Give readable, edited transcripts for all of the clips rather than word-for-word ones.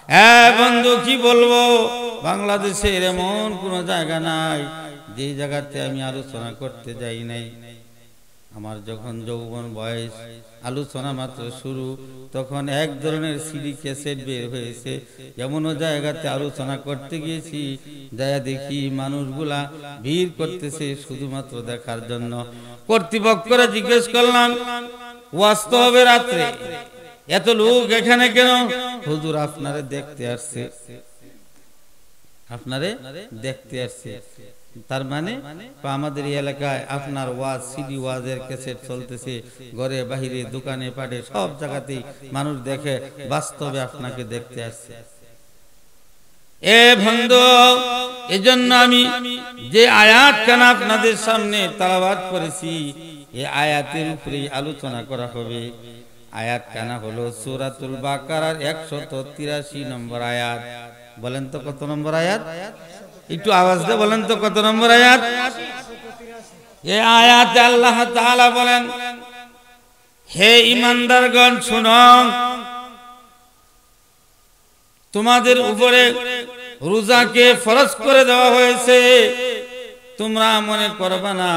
হ্যাঁ বন্ধু, কি বলবো, বাংলাদেশের এমন কোনো জায়গা নাই যে জায়গাতে আমি আলোচনা করতে যাই নাই। আমার যখন যৌবন বয়স, আলোচনা মাত্র শুরু, তখন এক ধরনের সিডি ক্যাসেট বের হয়েছে। এমনও জায়গাতে আলোচনা করতে গিয়েছি, যায়া দেখি মানুষগুলা ভিড় করতেছে শুধুমাত্র দেখার জন্য। কর্তৃপক্ষরা জিজ্ঞেস করলাম, বাস্তবে রাত্রে এত লোক এখানে কেন? হুজুর আপনারে দেখতে আসছে, আপনারে দেখতে আসছে। তার মানে আমাদের এলাকায় আপনার ওয়াজ, সিডি ওয়াজের ক্যাসেট চলতেছে, ঘরে বাহিরে দোকানে পাটে সব জায়গাতেই মানুষ দেখে, বাস্তবে আপনাকে দেখতে আসছে। এ বন্ধু, এজন্য আমি যে আয়াত কেন আপনাদের সামনে তেলাওয়াত করেছি, এই আয়াতের উপরেই আলোচনা করা হবে। আয়াত কানা হলো সূরাতুল বাকারার 183 নম্বর আয়াত। বলেন তো কত নম্বর আয়াত? একটু আওয়াজ দিয়ে বলেন তো কত নম্বর আয়াত? এই আয়াতে আল্লাহ তাআলা বলেন, হে ঈমানদারগণ শুনো, তোমাদের উপরে রোজাকে ফরজ করে দেওয়া হয়েছে। তোমরা মনে করবে না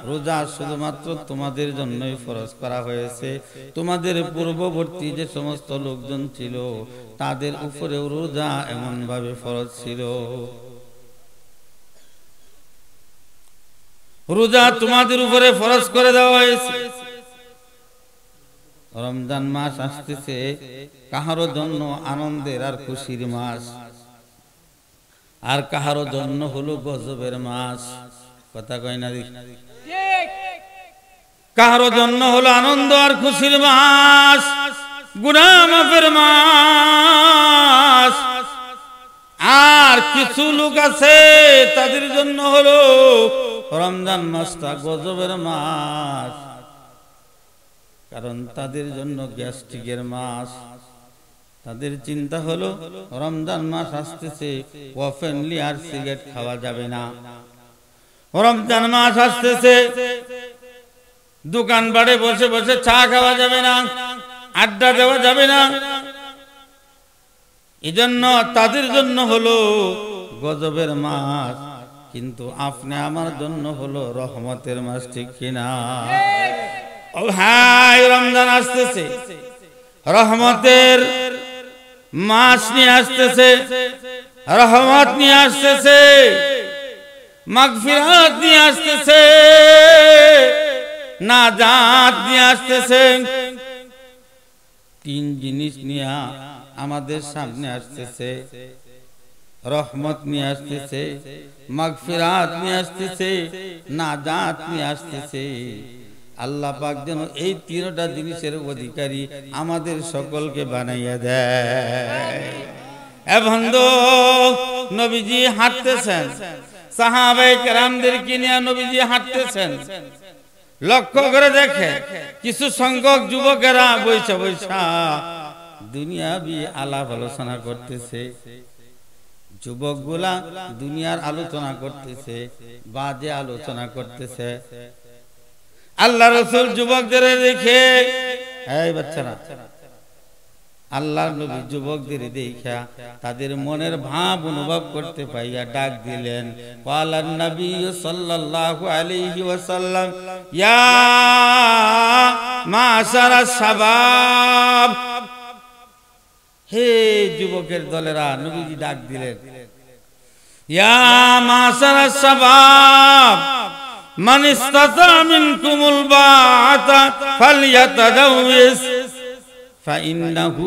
রোজা শুধুমাত্র তোমাদের জন্যই ফরজ করা হয়েছে, তোমাদের পূর্ববর্তী যে সমস্ত লোকজন ছিল তাদের উপরেও রোজা এমন ভাবে ফরজ ছিল। রোজা তোমাদের উপরে ফরজ করে দেওয়া হয়েছে। রমজান মাস আসতেছে কাহারো জন্য আনন্দের আর খুশির মাস, আর কাহারো জন্য হলো গজবের মাস। কথা কয় না? কাহারো জন্য হলো আনন্দ আর খুশির মাস, গুনাহ মাফের মাস। আর কিছু লোক আছে তাদের জন্য হলো রমজান মাসটা গজবের মাস, কারণ তাদের জন্য গ্যাস্ট্রিকের মাস। তাদের চিন্তা হলো রমজান মাস আসতেছে, ওপেনলি আর সিগারেট খাওয়া যাবে না। রমজান মাস আসতেছে, দোকান বাড়ে বসে বসে চা খাওয়া যাবে না, আড্ডা দেওয়া যাবে না। এজন্য তাদের জন্য হলো গজবের মাস, কিন্তু আপনি আমার জন্য হলো রহমতের মাস, ঠিক কিনা? ও হ্যাঁ, রমজান আসতেছে, রহমতের মাস নিয়ে আসতেছে, রহমত নিয়ে আসতেছে, মাগফিরাত নিয়ে আসতেছে, নাজাত নিয়ে আসতেছে। তিন জিনিস নিয়ে আমাদের সামনে আসতেছে, রহমত নিয়ে আসতেছে, মাগফিরাত নিয়ে আসতেছে, নাজাত নিয়ে আসতেছে। আল্লাহ পাক যেন এই তিনটা জিনিসের অধিকারী আমাদের সকলকে বানাইয়া দেয়। এ বন্ধু, নবীজি হাঁটতেছেন, সাহাবায়ে কেরামদেরকে নিয়ে নবীজি হাঁটতেছেন। লক্ষ্য করে দেখে কিছু সংখ্যক যুবকেরা বৈশা বৈশা দুনিয়াবি আলাপ আলোচনা করতেছে। যুবকগুলা দুনিয়ার আলোচনা করতেছে, বাজে আলোচনা করতেছে। আল্লাহ রাসূল যুবকদের দেখে, এই বাচ্চারা, আল্লাহর নবী যুবকদের দেখা তাদের মনের ভাব অনুভব করতে পাইয়া ডাক দিলেন। ক্বালান নবী সাল্লাল্লাহু আলাইহি ওয়াসাল্লাম, ইয়া মাশারাস শাবাব, হে যুবকের দলেরা। নবীজি ডাক দিলেন, ইয়া মাশারাস শাবাব, মান ইসতাতা মিনকুমুল বাআতা ফালইয়াতাজাওয়াজ ফাইন্নাহু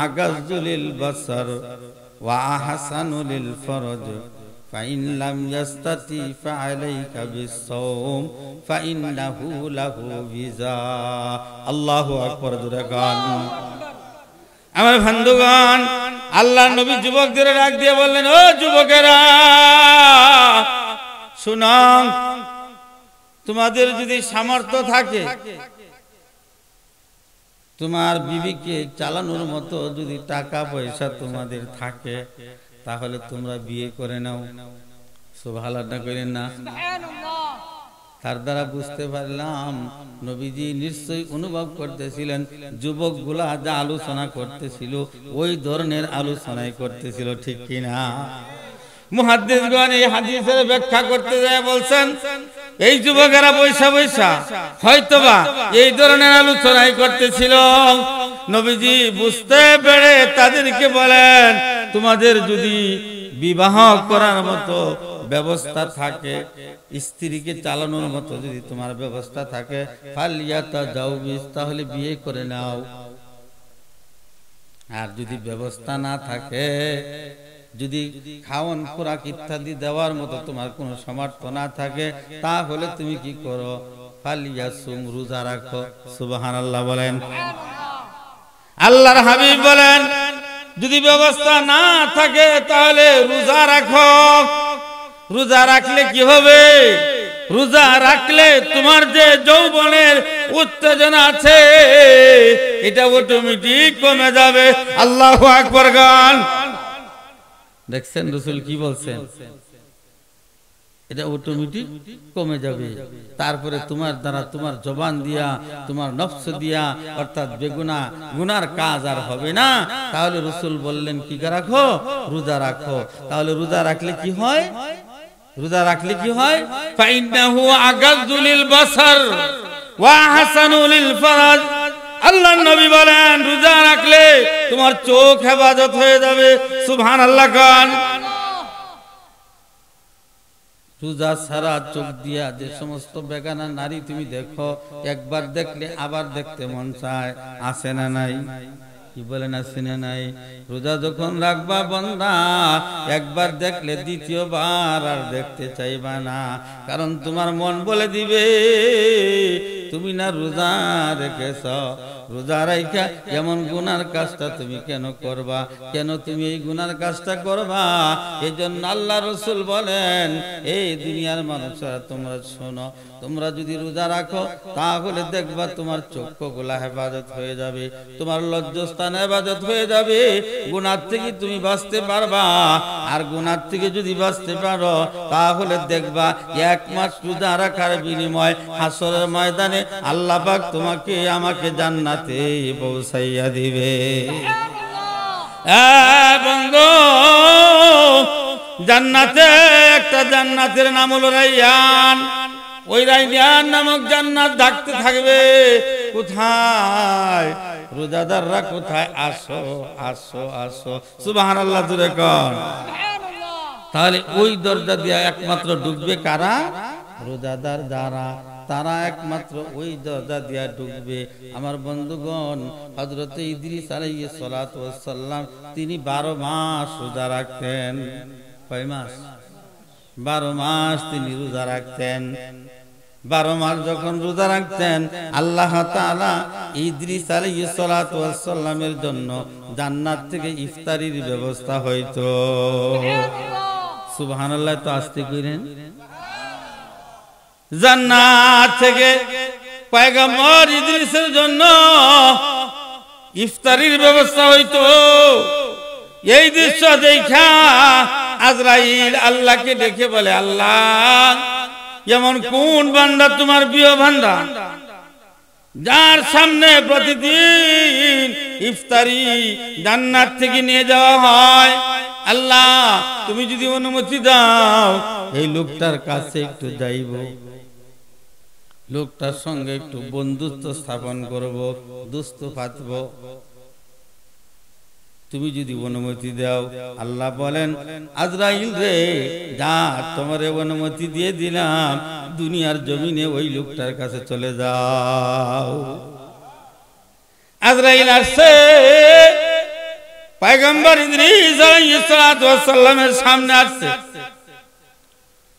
আগায্যু লিল বাসার ওয়া আহসানু লিল ফরজ ফাইন লাম ইয়াস্তাতি ফাআলাইকা বিস-সাওম ফাইন্নাহু লাহু ভিজা। আল্লাহু আকবার। জোরে গান। আমার বন্ধুগণ, আল্লাহর নবী যুবকদের ডাক দিয়ে বললেন, ও যুবকেরা শুনো, তোমাদের যদি সামর্থ্য থাকে, তোমার বিবিকে চালানোর মতো যদি টাকা পয়সা তোমাদের থাকে, তাহলে তোমরা বিয়ে করে নাও। সুবহানাল্লাহ করেন না? তার দ্বারা বুঝতে পারলাম নবীজি নিশ্চয়ই অনুভব করতেছিলেন যুবকগুলা যা আলোচনা করতেছিল ওই ধরনের আলোচনাই করতেছিল, ঠিক কিনা? মুহাদ্দিসগণ এই হাদিসের ব্যাখ্যা করতে যায় বলছেন এই যুবকেরা বৈশা বৈশা হয়তোবা এই ধরনের আলোচনাই করতেছিল। নবীজি বুঝতে পেরে তাদেরকে বলেন, তোমাদের যদি বিবাহ করার মতো ব্যবস্থা থাকে, স্ত্রীকে চালানোর মতো যদি তোমার ব্যবস্থা থাকে, ফালিয়াতা জাউবিস, তাহলে বিয়ে করে নাও। আর যদি ব্যবস্থা না থাকে, যদি খাওয়ান খোরাক ইত্যাদি দেওয়ার মতো তোমার কোনো সামর্থ্য না থাকে, তাহলে তুমি কি করো? ফালিয়াসুম, রোজা রাখো। সুবহানাল্লাহ বলেন। আল্লাহর হাবিব বলেন যদি ব্যবস্থা না থাকে তাহলে রোজা রাখো। রোজা রাখলে কি হবে? রোজা রাখলে তোমার যে যৌবনের উত্তেজনা আছে এটা অটোমেটিক কমে যাবে। আল্লাহু আকবার গান। দেখছেন রাসূল কি বলছেন? এটা অটোমেটিক কমে যাবে। তারপরে তোমার দ্বারা, তোমার জবান দিয়া, তোমার নফস দিয়া, অর্থাৎ বেগুনা গুনার কাজ আর হবে না। তাহলে রাসূল বললেন কি রাখো? রোজা রাখো। তাহলে রোজা রাখলে কি হয়? রোজা রাখলে কি হয়? ফাইন্নাহু আগাযু লিল বাসার ওয়া আহসানু লিল ফারাজ। আল্লাহর নবী বলেন রোজা রাখলে তোমার চোখ হেফাজত হয়ে যাবে। সুবহানাল্লাহ গান। রোজা ছাড়া চোখ দিয়া যে সমস্ত বেগানা নারী তুমি দেখো, একবার দেখলে আবার দেখতে মন চায়, আছে না নাই? কি বলেন, আছে না নাই? রোজা যখন রাখবা বান্দা, একবার দেখলে দ্বিতীয়বার আর দেখতে চাইবা না। কারণ তোমার মন বলে দিবে তুমি না রোজা রেখেছ। রোজা রাইখা এমন গুনার কাজটা তুমি কেন করবা? কেন তুমি এই গুনার কাজটা করবা? এই জন্য আল্লাহ রাসূল বলেন এই দুনিয়ার মানুষরা তোমরা শোনো, তোমরা যদি রোজা রাখো তাহলে দেখবা তোমার চক্ষুগুলা হেফাজত হয়ে যাবে, তোমার লজ্জাস্থান হেফাজত হয়ে যাবে, গুনার থেকে তুমি বাঁচতে পারবা। আর গুনার থেকে যদি বাঁচতে পারো তাহলে দেখবা এক মাস রোজা রাখার বিনিময় হাসরের ময়দানে আল্লাহ পাক তোমাকে আমাকে জান্নাতে পৌঁছাইয়া দিবে। বন্ধু, জান্নাতে একটা জান্নাতের নাম হলো রাইয়ান। ওই রাইয়ান নামক জান্নাত ডাকতে থাকবে, কোথায়? রোজাদাররা কোথায়? আসো আসো আসো। সুবহানাল্লাহ জোরে কর। তাহলে ওই দরজা দিয়ে একমাত্র ঢুকবে কারা? রোজাদার যারা, তারা একমাত্র ওই দরজা দিয়া ঢুকবে। আমার বন্ধুগণ, হযরত ইদ্রিস আলাইহিস সালাতু ওয়াস সালাম তিনি 12 মাস রোজা রাখতেন। কয় মাস? 12 মাস তিনি রোজা রাখতেন। 12 মাস যখন রোজা রাখতেন, আল্লাহ তাআলা ইদ্রিস আলাইহিস সালাতু ওয়াস সালামের জন্য জান্নাত থেকে ইফতারির ব্যবস্থা হইতো। সুবহানাল্লাহ। তো আস্তে কইরেন। জান্নাত থেকে পয়গম্বর ইদ্রিসের জন্য ইফতারির ব্যবস্থা হইতো। এই দৃশ্য দেখা আজরাইল আল্লাহকে ডেকে বলে, আল্লাহ, এমন কোন বান্দা তোমার প্রিয় বান্দা যার সামনে প্রতিদিন ইফতারি জান্নাত থেকে নিয়ে যাওয়া হয়? আল্লাহ, তুমি যদি অনুমতি দাও এই লোকটার কাছে একটু যাইব, লোকটার সঙ্গে একটু বন্ধুত্ব স্থাপন করব, দোস্ত পাতব। তুমি যদি অনুমতি দাও। আল্লাহ বলেন, আজরাইল রে, যা, তোমারে অনুমতি দিয়ে দিলাম, দুনিয়ার জমিনে ওই লোকটার কাছে চলে যাও। আজরাইল আসছে, পয়গম্বর ইদ্রিস আলাইহিস সালাতু ওয়াস সালামের সামনে আসছে,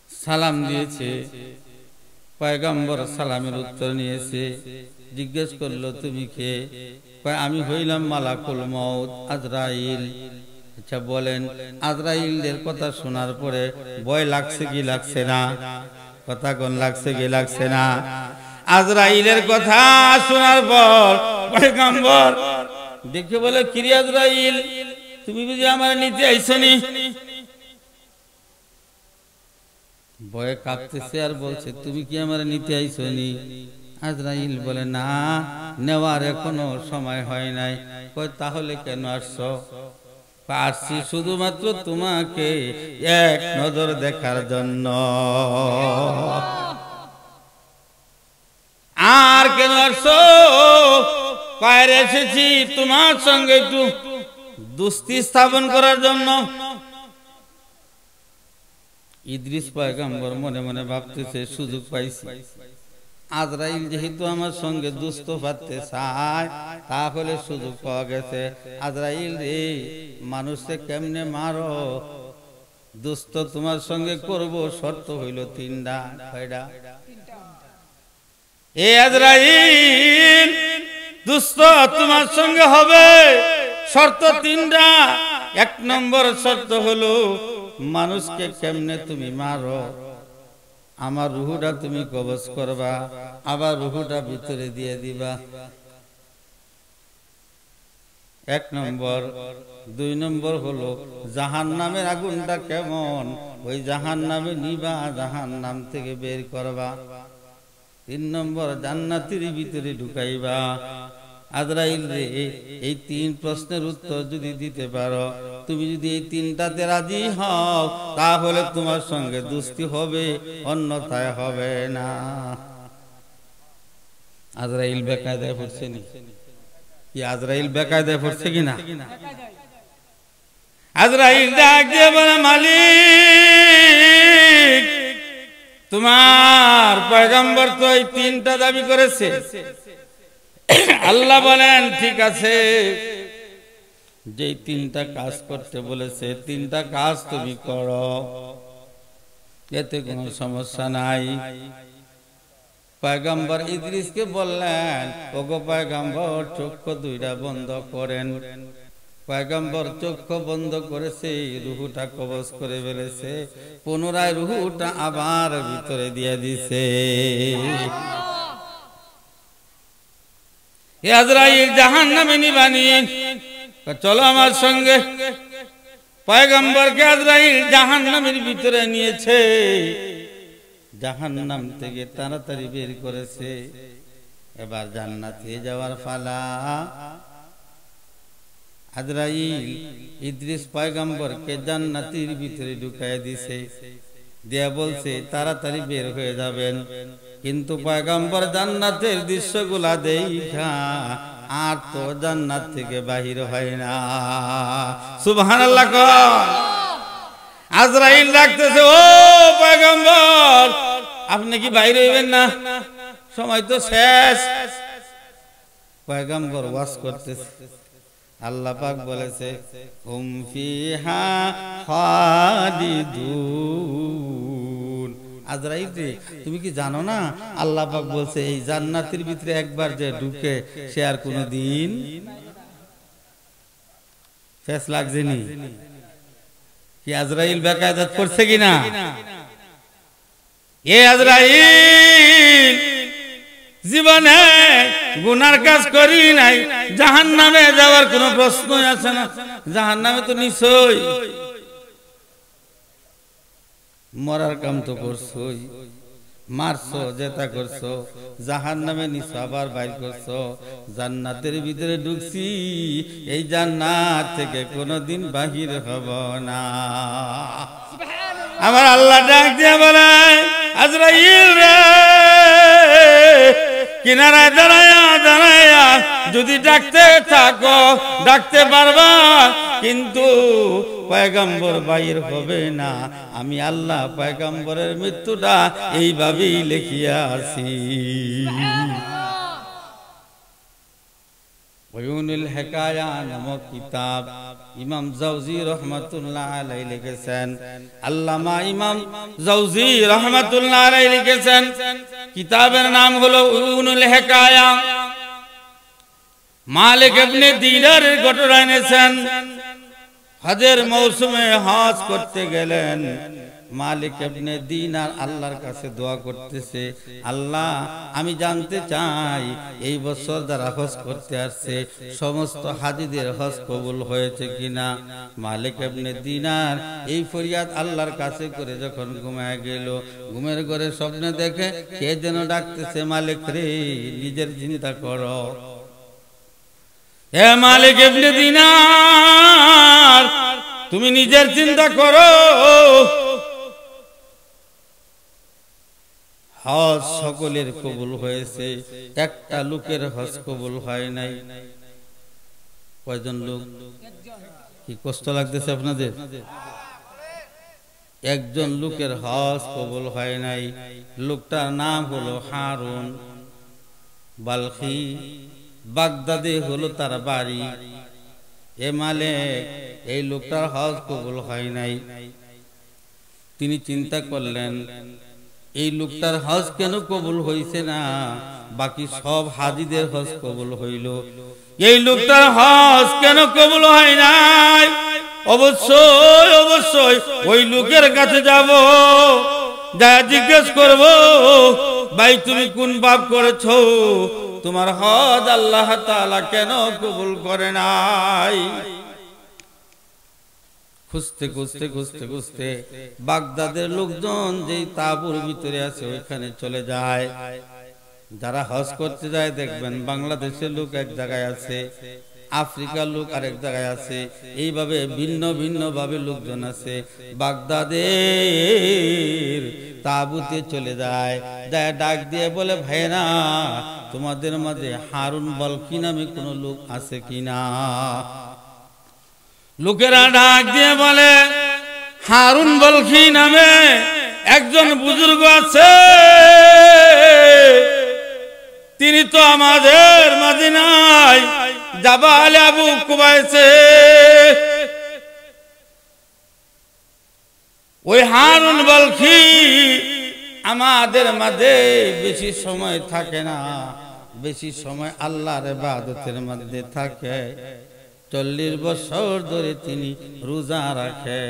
সালাম দিয়েছে। পয়গম্বর সালামের উত্তর নিয়েছে। জিজ্ঞেস করলো, তুমি কে? আমি হইলাম মালাকুল মউত, আজরাইল। আচ্ছা বলেন, আজরাইলের কথা শোনার পরে ভয় লাগছে কি লাগছে না? কথা কোন লাগছে কি লাগছে না? আজরাইলের কথা শোনার পর পয়গম্বর দেখে বলে, কিরে আজরাইল, তুমি বুঝি আমার নিতে আইছনি? ভয়ে কাঁপতেছে আর বলছে, তুমি কি আমার নিতে আইছো নি? আজরাইল বলে, না, নেওয়ার এখনো সময় হয় নাই। কই, তাহলে কেন আসছো? আসছি শুধুমাত্র তোমাকে এক নজর দেখার জন্য। আর কেন আসছো? পায়ের এসেছি তোমার সঙ্গে একটু দোস্তি স্থাপন করার জন্য। ইদ্রিস পয়গম্বর মনে মনে ভাবতেছে, সুযোগ পাইছি, আজরাইল যেহেতু আমার সঙ্গে দুস্থ পারতে চায়, তাহলে সুযোগ পাওয়া গেছে। আজরাইল রে, মানুষে কেমনে মারো? দুস্থ তোমার সঙ্গে করব, শর্ত হইল তিনটা। কয়টা? এ আজরাইল, দুস্থ তোমার সঙ্গে হবে, শর্ত তিনটা। এক নম্বর শর্ত হলো, মানুষকে কেমনে তুমি মারো? আমার রুহুটা তুমি কবজ করবা, আবার রুহুটা ভিতরে দিয়ে দিবা, এক নম্বর। দুই নম্বর হলো, জাহান্নামের আগুনটা কেমন, ওই জাহান্নামে নিবা, জাহান্নাম থেকে বের করবা। তিন নম্বর, জান্নাতের ভিতরে ঢুকাইবা। আজরাইল রে, এই তিন প্রশ্নের উত্তর যদি দিতে পারো, তুমি যদি এই তিনটাতে রাজি হও, তাহলে তোমার সঙ্গে দুস্তি হবে, অন্যথায় হবে না। আজরাইল বেকায়দায় পড়ছে নি? কি আজরাইল বেকায়দায় পড়ছে কিনা? আজরাইল ডাক দিয়ে বলে, মালিক, তোমার পয়গম্বর তো এই তিনটা দাবি করেছে। আল্লাহ বলেন, ঠিক আছে, যে তিনটা কাজ করতে বলেছে, তিনটা কাজ তুমি করো, এতে কোনো সমস্যা নাই। পয়গম্বর ইদ্রিসকে বললেন, ওগো পয়গম্বর, চক্ষু দুইটা বন্ধ করেন। পয়গম্বর চক্ষু বন্ধ করেছে, রুহুটা কবজ করে ফেলেছে, পুনরায় রুহুটা আবার ভিতরে দিয়ে দিছে। আজরাইল জাহান্নামে নিবানি, চলো আমার সঙ্গে। পয়গম্বরকে আজরাইল জাহান্নামের ভিতরে নিয়েছে, জাহান্নাম থেকে তাড়াতাড়ি বের করেছে। এবার জান্নাতে যাওয়ার পালা। আজরাইল ইদ্রিস পয়গম্বরকে জান্নাতের ভিতরে ঢুকায় দিছে, দিয়া বলছে, তাড়াতাড়ি বের হয়ে যাবেন। কিন্তু পয়গম্বর জান্নাতের দৃশ্যগুলা দেখা আর তো জান্নাত থেকে বাহির হয় না। সুবহানাল্লাহ। আজরাইল ডাকতেছে, ও পয়গম্বর, আপনি কি বাইরে হইবেন না? সময় তো শেষ। পয়গম্বর ওয়াজ করতেছে, আল্লাহ পাক বলেছে, হুম ফিহা খালিদুন। আজরাইল রে, তুমি কি জানো না, আল্লাহ পাক বলছে, এই জান্নাতের ভিতরে একবার যে ঢুকে, সে আর কোনদিন শেষ লাগছে নি। কি আজরাইল বেকায়দাত করছে কিনা? এ আজরাইল, জীবনে গুনার কাজ করি নাই, জাহান্নামে যাওয়ার কোনো প্রশ্নই আসে না। জাহান্নামে তো নিশ্চয়ই মরার কাম তো করছই, মারছো, জেতা করছো, জাহান্নামে নিছো, আবার বাইর করছো। জান্নাতের ভিতরে ঢুকছি, এই জান্নাত থেকে কোনোদিন বাহির হব না। আমার আল্লাহ ডাক দিয়ে বলে, আজরাইল রে, কিনারায় দাঁড়ায়া দাঁড়ায়া যদি ডাকতে থাকো, ডাকতে পারবা, কিন্তু পয়গম্বর বাইর হবে না। আমি আল্লাহ পয়গম্বরের মৃত্যুটা এইভাবেই লিখিয়া আছি। উয়ুনুল হিকায়া নামক কিতাব ইমাম জাওজি রহমাতুল্লাহ আলাইহি লিখেছেন। আল্লামা ইমাম জাওজি রহমাতুল্লাহ আলাইহি লিখেছেন, কিতাবের নাম হলো উয়ুনুল হিকায়া। মালিক ইবনে দিনারের ঘটনা এনেছেন। হজের মৌসুমে হজ করতে গেলেন, মালিক ইবনে দিনার আল্লাহর কাছে দোয়া করতেছে, আল্লাহ আমি জানতে চাই এই বছর যারা হজ করতে আসছে সমস্ত হাজিদের হজ কবুল হয়েছে কিনা। মালিক ইবনে দিনার এই ফরিয়াদ আল্লাহর কাছে করে যখন ঘুমায় গেল, ঘুমের ঘরে স্বপ্নে দেখে কে যেন ডাকতেছে, মালিক রে নিজের চিন্তা করো। হে মালিক ইবনে দিনার তুমি নিজের চিন্তা করো, হজ সকলের কবুল হয়েছে, একটা লোকের হজ কবুল হয় নাই। কয়জন লোক? কি কষ্ট লাগতেছে আপনাদের? একজন লোকের হজ কবুল হয় নাই। লোকটার নাম হলো হারুন বালখি, বাগদাদে হলো তার বাড়ি। এ মালিক এই লোকটার হজ কবুল হয় নাই। তিনি চিন্তা করলেন এই লোকটার হজ কেন কবুল হইছে না, বাকি সব হাজিদের হজ কবুল হইল, এই লোকটার হজ কেন কবুল হয় নাই? অবশ্যই অবশ্যই ওই লোকের কাছে যাব, যা জিজ্ঞেস করব, ভাই তুমি কোন পাপ করেছো, তোমার হজ আল্লাহ তাআলা কেন কবুল করে নাই? খুঁজতে খুঁজতে খুঁজতে খুঁজতে বাগদাদের লোকজন যেই তাঁবুর ভিতরে আছে ওইখানে চলে যায়। যারা হজ করতে যায় দেখবেন বাংলাদেশের লোক এক জায়গায় আছে, আফ্রিকার লোক আরেক জায়গায় আছে, এইভাবে ভিন্ন ভিন্ন ভাবে লোকজন আছে। বাগদাদের তাঁবুতে চলে যায়, ডাক দিয়ে বলে, ভাইরা তোমাদের মাঝে হারুন বালখি নামে কোন লোক আছে কিনা? লোকেরা ডাক দিয়ে বলে, হারুন বালখি নামে একজন বুজুর্গ আছে, তিনি তো আমাদের মদিনায় জাবাল আবু কুবাইসে। ওই হারুন বালখি আমাদের মাঝে বেশি সময় থাকে না, বেশি সময় আল্লাহর ইবাদতের মধ্যে থাকে। 40 বছর ধরে তিনি রোজা রাখে,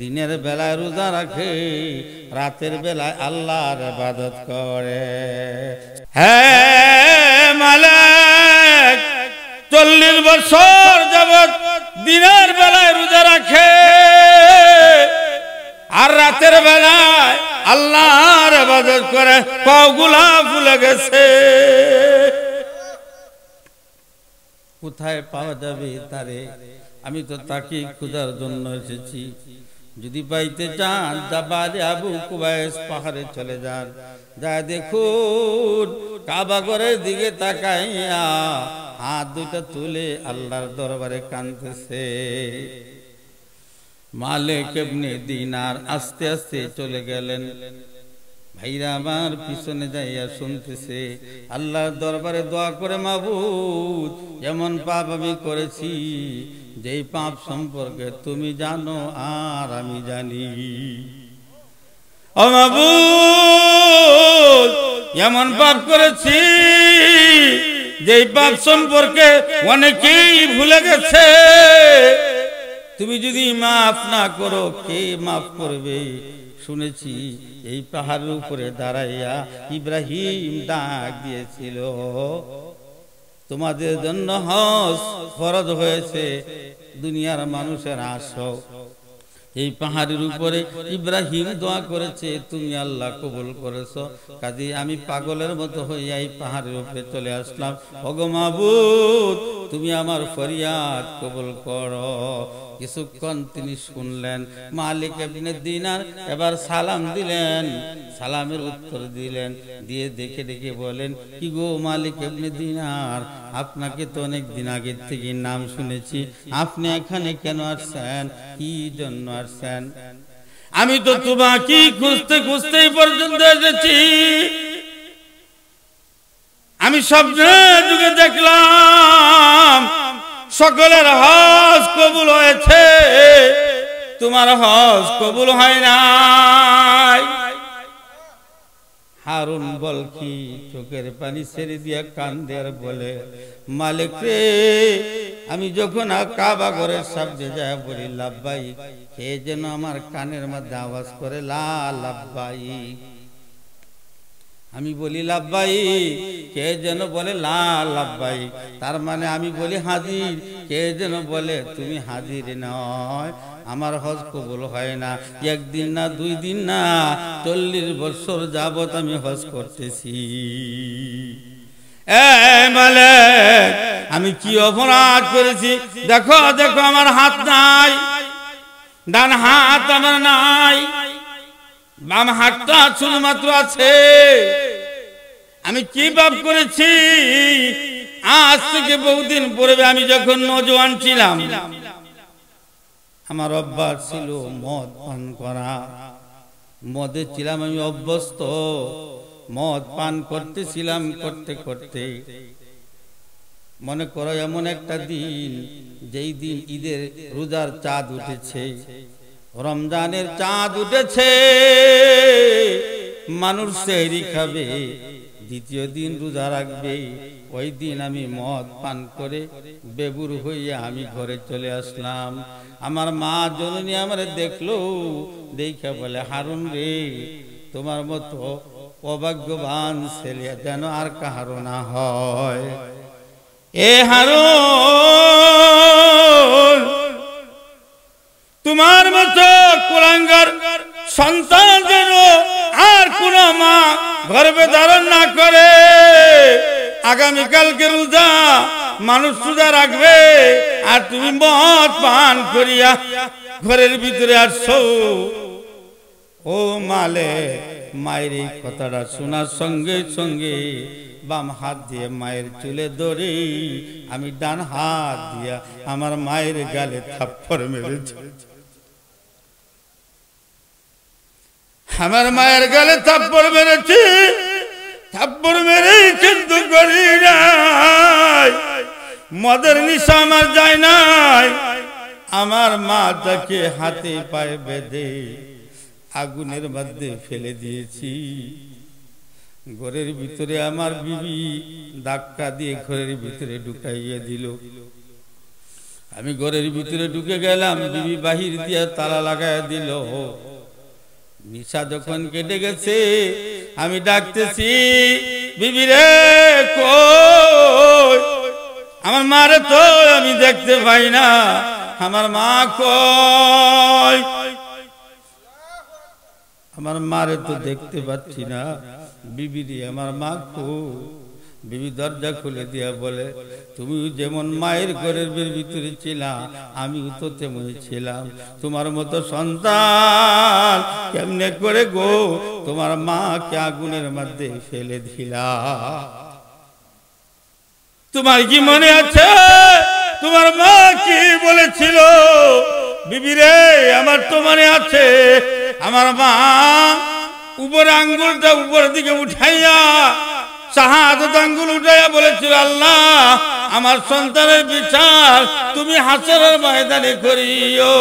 দিনের বেলায় রোজা রাখে, রাতের বেলায় আল্লাহর ইবাদত করে। হ্যাঁ মালিক 40 বছর যাবত দিনের বেলায় রোজা রাখে আর রাতের বেলায় আল্লাহর ইবাদত করে, পাগুলা ফুলে গেছে। কোথায় পাওয়া যাবে তারে? আমি তো তাকে খোঁজার জন্য এসেছি। যদি পাইতে চান জাবালে আবু কুবাইস পাহাড়ে চলে যান, যা দেখুন কাবা ঘরের দিকে তাকাইয়া হাত দুইটা তুলে আল্লাহর দরবারে কাঁদতেছে। মালিক ইবনে দিনার আস্তে আস্তে চলে গেলেন। ভাইরা আমার পিছনে যাইয়া শুনতেছে, আল্লাহর দরবারে দোয়া করে, মাবুদ এমন পাপ আমি করেছি যেই পাপ সম্পর্কে তুমি জানো আর আমি জানি। ও মাবুদ এমন পাপ করেছি যেই পাপ সম্পর্কে অনেকেই ভুলে গেছে, তুমি যদি মাফ না করো কে মাফ করবে? শুনেছি এই পাহাড়ের উপরে দাঁড়াইয়া ইব্রাহিম ডাক দিয়েছিল, তোমাদের জন্য হজ ফরজ হয়েছে, দুনিয়ার মানুষের আসো। এই পাহাড়ের উপরে ইব্রাহিম দোয়া করেছে, তুমি আল্লাহ কবুল করেছো, কাজে আমি পাগলের মতো হইয়া এই পাহাড়ের উপরে চলে আসলাম। ওগো মাবুদ তুমি আমার ফরিয়াদ কবুল করো। কিছুক্ষণ তিনি শুনলেন। মালিক ইবনে দিনার এবার সালাম দিলেন, সালামের উত্তর দিলেন, দিয়ে দেখে দেখে বলেন, কি গো মালিক ইবনে দিনার, আপনাকে তো অনেক দিন আগে থেকে নাম শুনেছি, আপনি এখানে কেন আসছেন, কি জন্য আসছেন? আমি তো তোমাকে খুঁজতে খুঁজতে পর্যন্ত এসেছি। আমি স্বপ্নে যুগে দেখলাম সকলের হজ কবুল হয়েছে, তোমার হজ কবুল হয় নাই। হারুন বলকি চোখের পানি ছেড়ে দিয়া কান্দে আর বলে, মালিক রে, আমি যখন কাবা ঘরের সামনে যায় বলি লাব্বাইক, কে যেন আমার কানের মধ্যে আওয়াজ করে লা লাব্বাইক। আমি বলি লাব্বাইক, কে যেন বলে লা লাব্বাইক। তার মানে আমি বলি হাজির, কে যেন বলে তুমি হাজির নয়, আমার হজ কবুল হয় না। একদিন না, 2 দিন না, 40 বছর যাবত আমি হজ করতেছি। মালিক, আমি কি অপরাধ করেছি? দেখো দেখো, আমার হাত নাই, ডান হাত আমার নাই, বাম হাতটা শুধুমাত্র আছে। আমি কি পাপ করেছি? আজ থেকে বহুদিন পূর্বে আমি যখন নওজোয়ান ছিলাম, আমার অভ্যাস ছিল মদ পান করা। মদে ছিলাম আমি অভ্যস্ত, মদ পান করতেছিলাম। করতে করতে মনে করো এমন একটা দিন, যেই দিন ঈদের রোজার চাঁদ উঠেছে, রমজানের চাঁদ উঠেছে, মানুষ সেহরি খাবে, দ্বিতীয় দিন রোজা রাখবে। ওই দিন আমি মদ পান করে বেবুর হইয়া আমি ঘরে চলে আসলাম। আমার মা জননী আমার দেখলো, দেখে বলে, হারুন রে, তোমার মতো অভাগ্যবান ছেলে যেন আর কাহারো না হয়। এ হারুন, তোমার মতো কুলাঙ্গার সন্তান যেন আর কোন মা গর্ভে ধারণ না করে। আগামীকালকে রোজা, মানুষ রোজা রাখবে, আর তুমি মদ পান করিয়া ঘরের ভিতরে আসছো। ও মালে, মায়ের এই কথাটা শোনার সঙ্গে সঙ্গে বাম হাত দিয়ে মায়ের চুলে ধরে আমি ডান হাত দিয়া আমার মায়ের গালে থাপ্পড় মেরেছি। আমার মায়ের গালে থাপ্পড় মেরেছি, থাপ্পড় মেরে কিন্তু করি নাই, মদের নিশা আমার যায় নাই। আমার মা তাকে হাতে পায়ে বেঁধে আগুনের মধ্যে ফেলে দিয়েছি। ঘরের ভিতরে আমার বিবি ধাক্কা দিয়ে ঘরের ভিতরে ঢুকাইয়া দিল। আমি ঘরের ভিতরে ঢুকে গেলাম, বিবি বাহির দিয়া তালা লাগাইয়া দিল। নিশা যখন কেটে গেছে, আমি ডাকতেছি, বিবি রে কই? আমার মারে তো আমি দেখতে পাই না, আমার মা কই? আমার মারে তো দেখতে পাচ্ছি না, বিবি রে আমার মা কই? বিবি দরজা খুলে দিয়া বলে, তুমি যেমন মায়ের ঘরের ভিতরে ছিলা, আমিও তো তেমনই ছিলাম। তোমার মতো সন্তান কেমনে করে গো তোমার মাকে আগুনের মধ্যে ফেলে দিলা? তোমার কি মনে আছে তোমার মা কি বলেছিল? বিবি রে, আমার তো মনে আছে, আমার মা উপরে আঙ্গুলটা উপরের দিকে উঠাইয়া, শাহাদাত আঙ্গুল উঠাইয়া বলেছিল, আল্লাহ, আমার সন্তানের বিচার তুমি হাসরের ময়দানে করিও।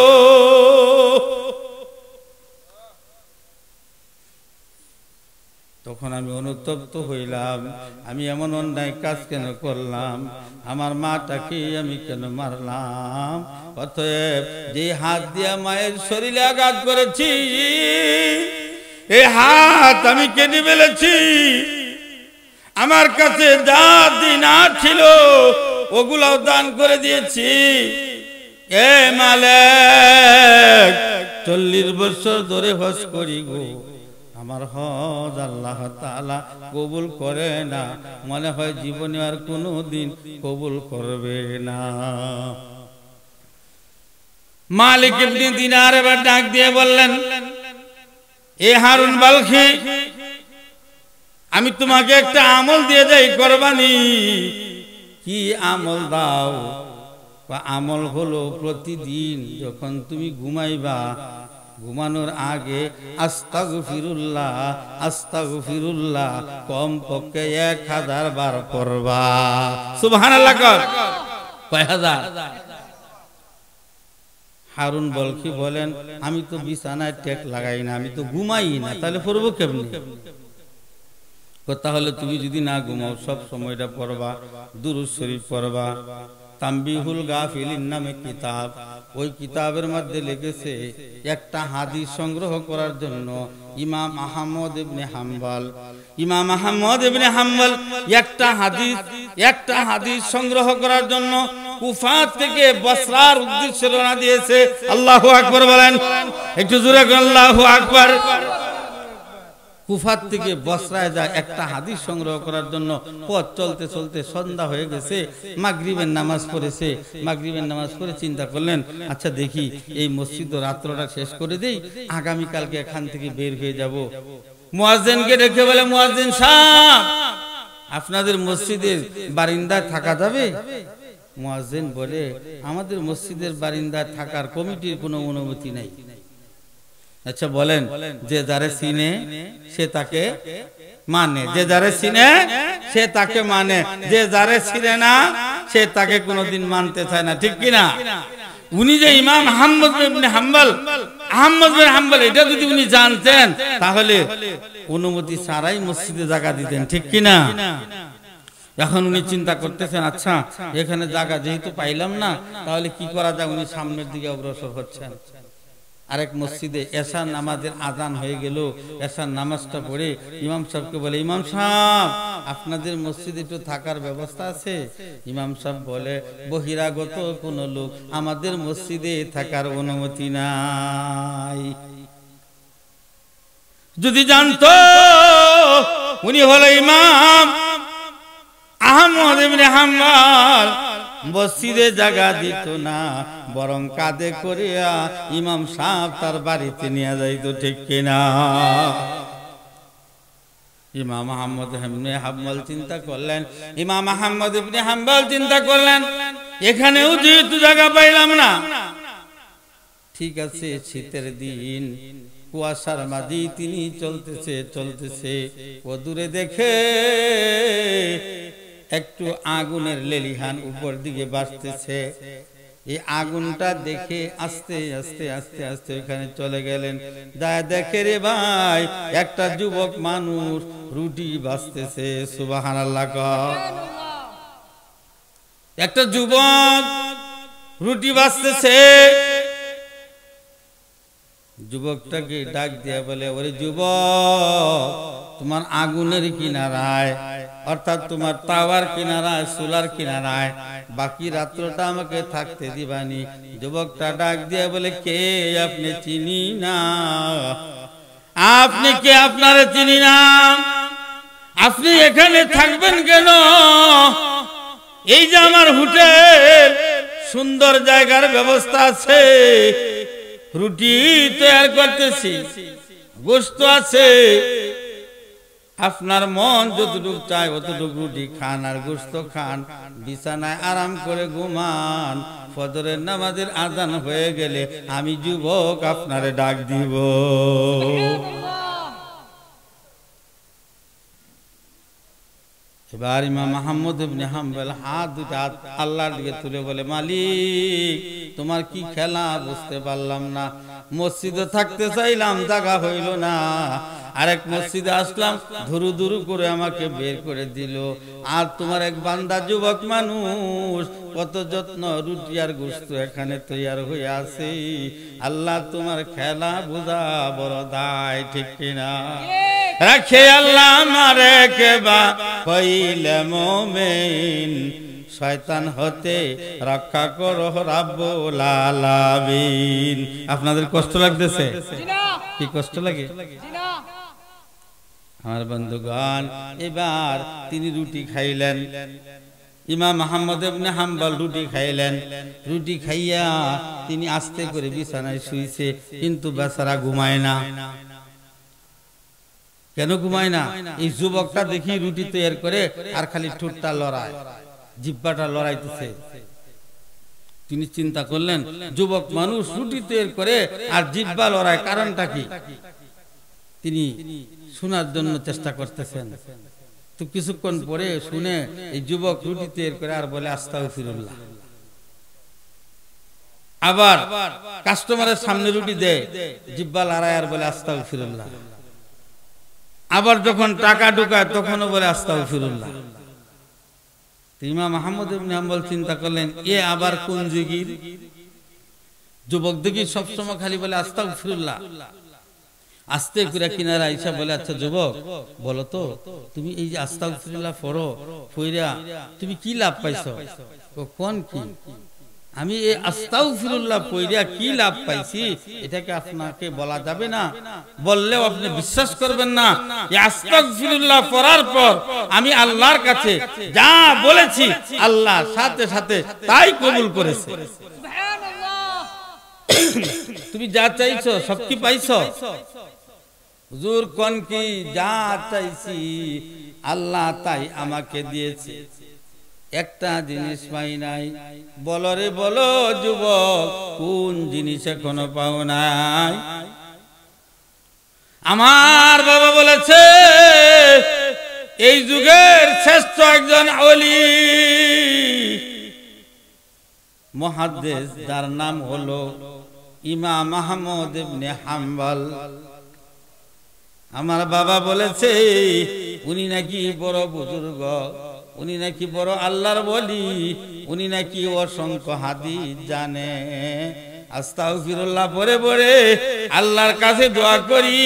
তখন আমি অনুতপ্ত হইলাম, আমি এমন অন্যায় কাজ কেন করলাম? আমার মাটাকে আমি কেন মারলাম? অতএব যে হাত দিয়া মায়ের শরীরে আঘাত করেছি, এই হাত আমি কেটে ফেলেছি। আমার কাছে যা দিনার ছিল ওগুলাও দান করে দিয়েছি। এ মালিক, 40 বছর ধরে হজ করি গো, আমার হজ আল্লাহ তাআলা কবুল করে না, মনে হয় জীবনে আর কোনো দিন কবুল করবে না। মালিক ইবনে দিনার এবার ডাক দিয়ে বললেন, এ হারুন বালখি, আমি তোমাকে একটা আমল দিয়ে যাই, করবানি? কি আমল দাও? আমল হলো প্রতিদিন যখন তুমি ঘুমাইবা, ঘুমানোর আগে আস্তাগফিরুল্লাহ আস্তাগফিরুল্লাহ কমপক্ষে 1000 বার পড়বা। সুবহানাল্লাহ। কয় হাজার? হারুন বলখি বলেন, আমি তো বিছানায় টেক লাগাই না, আমি তো ঘুমাই না, তাহলে পড়বো কেমনি? তাহলে তুমি যদি না ঘুমাও সব সময়টা পড়বা, দুরূদ শরীফ পড়বা। তানবিহুল গাফিলিন নামে কিতাব, ওই কিতাবের মধ্যে লিখেছে একটা হাদিস সংগ্রহ করার জন্য ইমাম আহমদ ইবনে হাম্বল একটা হাদিস সংগ্রহ করার জন্য কুফা থেকে বসরার উদ্দেশ্যে রওনা দিয়েছে। আল্লাহু আকবার বলেন, একটু জোরে করে আল্লাহু আকবার। কুফার থেকে বসরায় যায় একটা হাদিস সংগ্রহ করার জন্য। পথ চলতে চলতে সন্ধ্যা হয়ে গেছে, মাগরিবের নামাজ পড়েছে। মাগরিবের নামাজ পড়ে চিন্তা করলেন, আচ্ছা দেখি এই মসজিদ রাত্রটা শেষ করে দেই, আগামীকালকে এখান থেকে বের হয়ে যাব। মুয়াজ্জিনকে ডেকে বলে, মুয়াজ্জিন সাহেব, আপনাদের মসজিদের বারিন্দায় থাকা যাবে? মুয়াজ্জিন বলে, আমাদের মসজিদের বারিন্দায় থাকার কমিটির কোনো অনুমতি নাই। আচ্ছা বলেন, যে যারে চিনে সে তাকে মানে, যে যারে চিনে সে তাকে মানে, যে যারে চিনে না সে তাকে কোনোদিন মানতে চায় না, ঠিক কিনা? উনি যে ইমাম আহমদ ইবনে হাম্বল এটা যদি উনি জানতেন তাহলে অনুমতি ছাড়াই মসজিদে জায়গা দিতেন, ঠিক কিনা? এখন উনি চিন্তা করতেছেন, আচ্ছা এখানে জায়গা যেহেতু পাইলাম না, তাহলে কি করা যায়? উনি সামনের দিকে অগ্রসর হচ্ছেন। আরেক মসজিদে এশার নামাজের আজান হয়ে গেল। এশার নামাজটা পড়ে ইমাম সাহেবকে বলে, ইমাম সাহেব, আপনাদের মসজিদে একটু থাকার ব্যবস্থা আছে? ইমাম সাহেব বলে, বহিরাগত কোন লোক আমাদের মসজিদে থাকার অনুমতি নাই। যদি জানতো উনি হলো ইমাম আহমদ ইবনে হাম্বল, মসজিদে জায়গা দিত না, বরং কাঁধে করিয়া ইমাম সাহেব তার বাড়িতে নিয়ে যাইতো, ঠিক কিনা? ইমাম আহমদ ইবনে হাম্বল চিন্তা করলেন, এখানেও যেহেতু জায়গা পাইলাম না, ঠিক আছে শীতের দিন, কুয়াশার মাঝে তিনি চলতেছে, ও দূরে দেখে একটু আগুনের লেলিহান উপর দিকে বাজতেছে। এই আগুনটা দেখে আস্তে আস্তে ওখানে চলে গেলেন। দেখে রে ভাই, একটা যুবক মানুষ রুটি বাজতেছে। সুবহানাল্লাহ। একটা যুবক রুটি বাজতেছে। যুবকটাকে ডাক দিয়ে বলে, ওরে যুবক, তোমার আগুনের কিনারায়, অর্থাৎ তোমার তাওয়ার কিনারায়, চুলার কিনারায় বাকি রাত্রটা আমাকে থাকতে দিবানি? যুবকটা ডাক দিয়ে বলে, কে আপনি? চিনি না। আপনি কে? আপনারে চিনি না। আপনি এখানে থাকবেন কেন? এই যে আমার হোটেল, সুন্দর জায়গার ব্যবস্থা আছে, রুটি তৈরি করতেছি, গোশত আছে, আপনার মন যতটুকু চায় অতটুকু রুটি খান আর গোশত খান, বিছানায় আরাম করে ঘুমান। ফজরের নামাজের আজান হয়ে গেলে আমি যুবক আপনারে ডাক দিব। এবার ইমাম আহমদ ইবনে হাম্বল হাত দুটা আল্লাহর দিকে তুলে বলে, মালিক, তোমার কি খেলা বুঝতে পারলাম না। মসজিদে থাকতে চাইলাম, জায়গা হইল না। আরেক মসজিদে আসলাম, ধুরু ধুরু করে আমাকে বের করে দিল। আর তোমার এক বান্দা যুবক মানুষ, কত যত্ন, রুটি আর গোশত এখানে তৈরি হয়ে আছে। আল্লাহ তোমার খেলা বুঝা বড় দায়, ঠিক কিনা? রাখে আল্লাহ আমারে কেবা হইলে মুমিন, শয়তান হতে রক্ষা করো রাব্বুল আলামিন। আপনাদের কষ্ট লাগতেছে? কি কষ্ট লাগে? আমার বন্ধুগণ, এবার তিনি রুটি খাইলেন। ইমাম আহমদ ইবনে হাম্বল রুটি খাইলেন। রুটি খাইয়া তিনি আস্তে করে বিছানায় শুইছে, কিন্তু বেচারা ঘুমায় না। কেন ঘুমায় না? এই যুবকটা দেখি রুটি তৈরি করে আর খালি ঠোঁটটা লড়ায়, জিহ্বাটা লড়াইতেছে। তিনি চিন্তা করলেন, যুবক মানুষ রুটি তৈরি করে আর জিহ্বা লড়ায়, কারণটা কি? তিনি শোনার জন্য চেষ্টা করতেছেন। তো কিছুক্ষণ পরে শুনে এই যুবক রুটি তৈরি করে আর বলে, আস্তাগফিরুল্লাহ। আবার কাস্টমারের সামনে রুটি দেয়, জিহ্বা লড়ায় আর বলে, আস্তাগফিরুল্লাহ। আবার যখন টাকা ঢুকায় তখনও বলে আস্তাগফিরুল্লাহ। ইমাম আহমদ ইবনে হাম্বল চিন্তা করলেন, এ আবার কোন যুগীর যুবক দেখি সবসময় খালি বলে আস্তাগফিরুল্লাহ। আস্তে করে কিনারা আইসা বলে, আচ্ছা যুবক বলো তো, তুমি এই যে আস্তাগফিরুল্লাহ পড়ো, পড়া তুমি কি লাভ পাইছো? কোন কি? আমি এই আস্তাগফিরুল্লাহ পড়া কি লাভ পাইছি এটাকে আপনাকে বলা যাবে না, বললেও আপনি বিশ্বাস করবেন না। এই আস্তাগফিরুল্লাহ পড়ার পর আমি আল্লাহর কাছে যা বলেছি আল্লাহ সাথে সাথে তাই কবুল করেছে। তুমি যা চাইছো সব কি পাইছো? হুজুর কোন কি? যা চাইছি আল্লাহ তাই আমাকে দিয়েছে, একটা জিনিস পাই নাই। বলো রে বলো যুবক, কোন জিনিস এখনো পাও নাই? আমার বাবা বলেছে এই যুগের শ্রেষ্ঠ একজন ওলি মুহাদ্দিস, যার নাম হলো ইমাম আহমদ ইবনে হাম্বল। আমার বাবা বলেছে উনি নাকি বড় বুজুর্গ, উনি নাকি বড় আল্লাহর ওলি, উনি নাকি অসংখ্য হাদিস জানে। আস্তাগফিরুল্লাহ পড়ে পড়ে আল্লাহর কাছে দোয়া করি,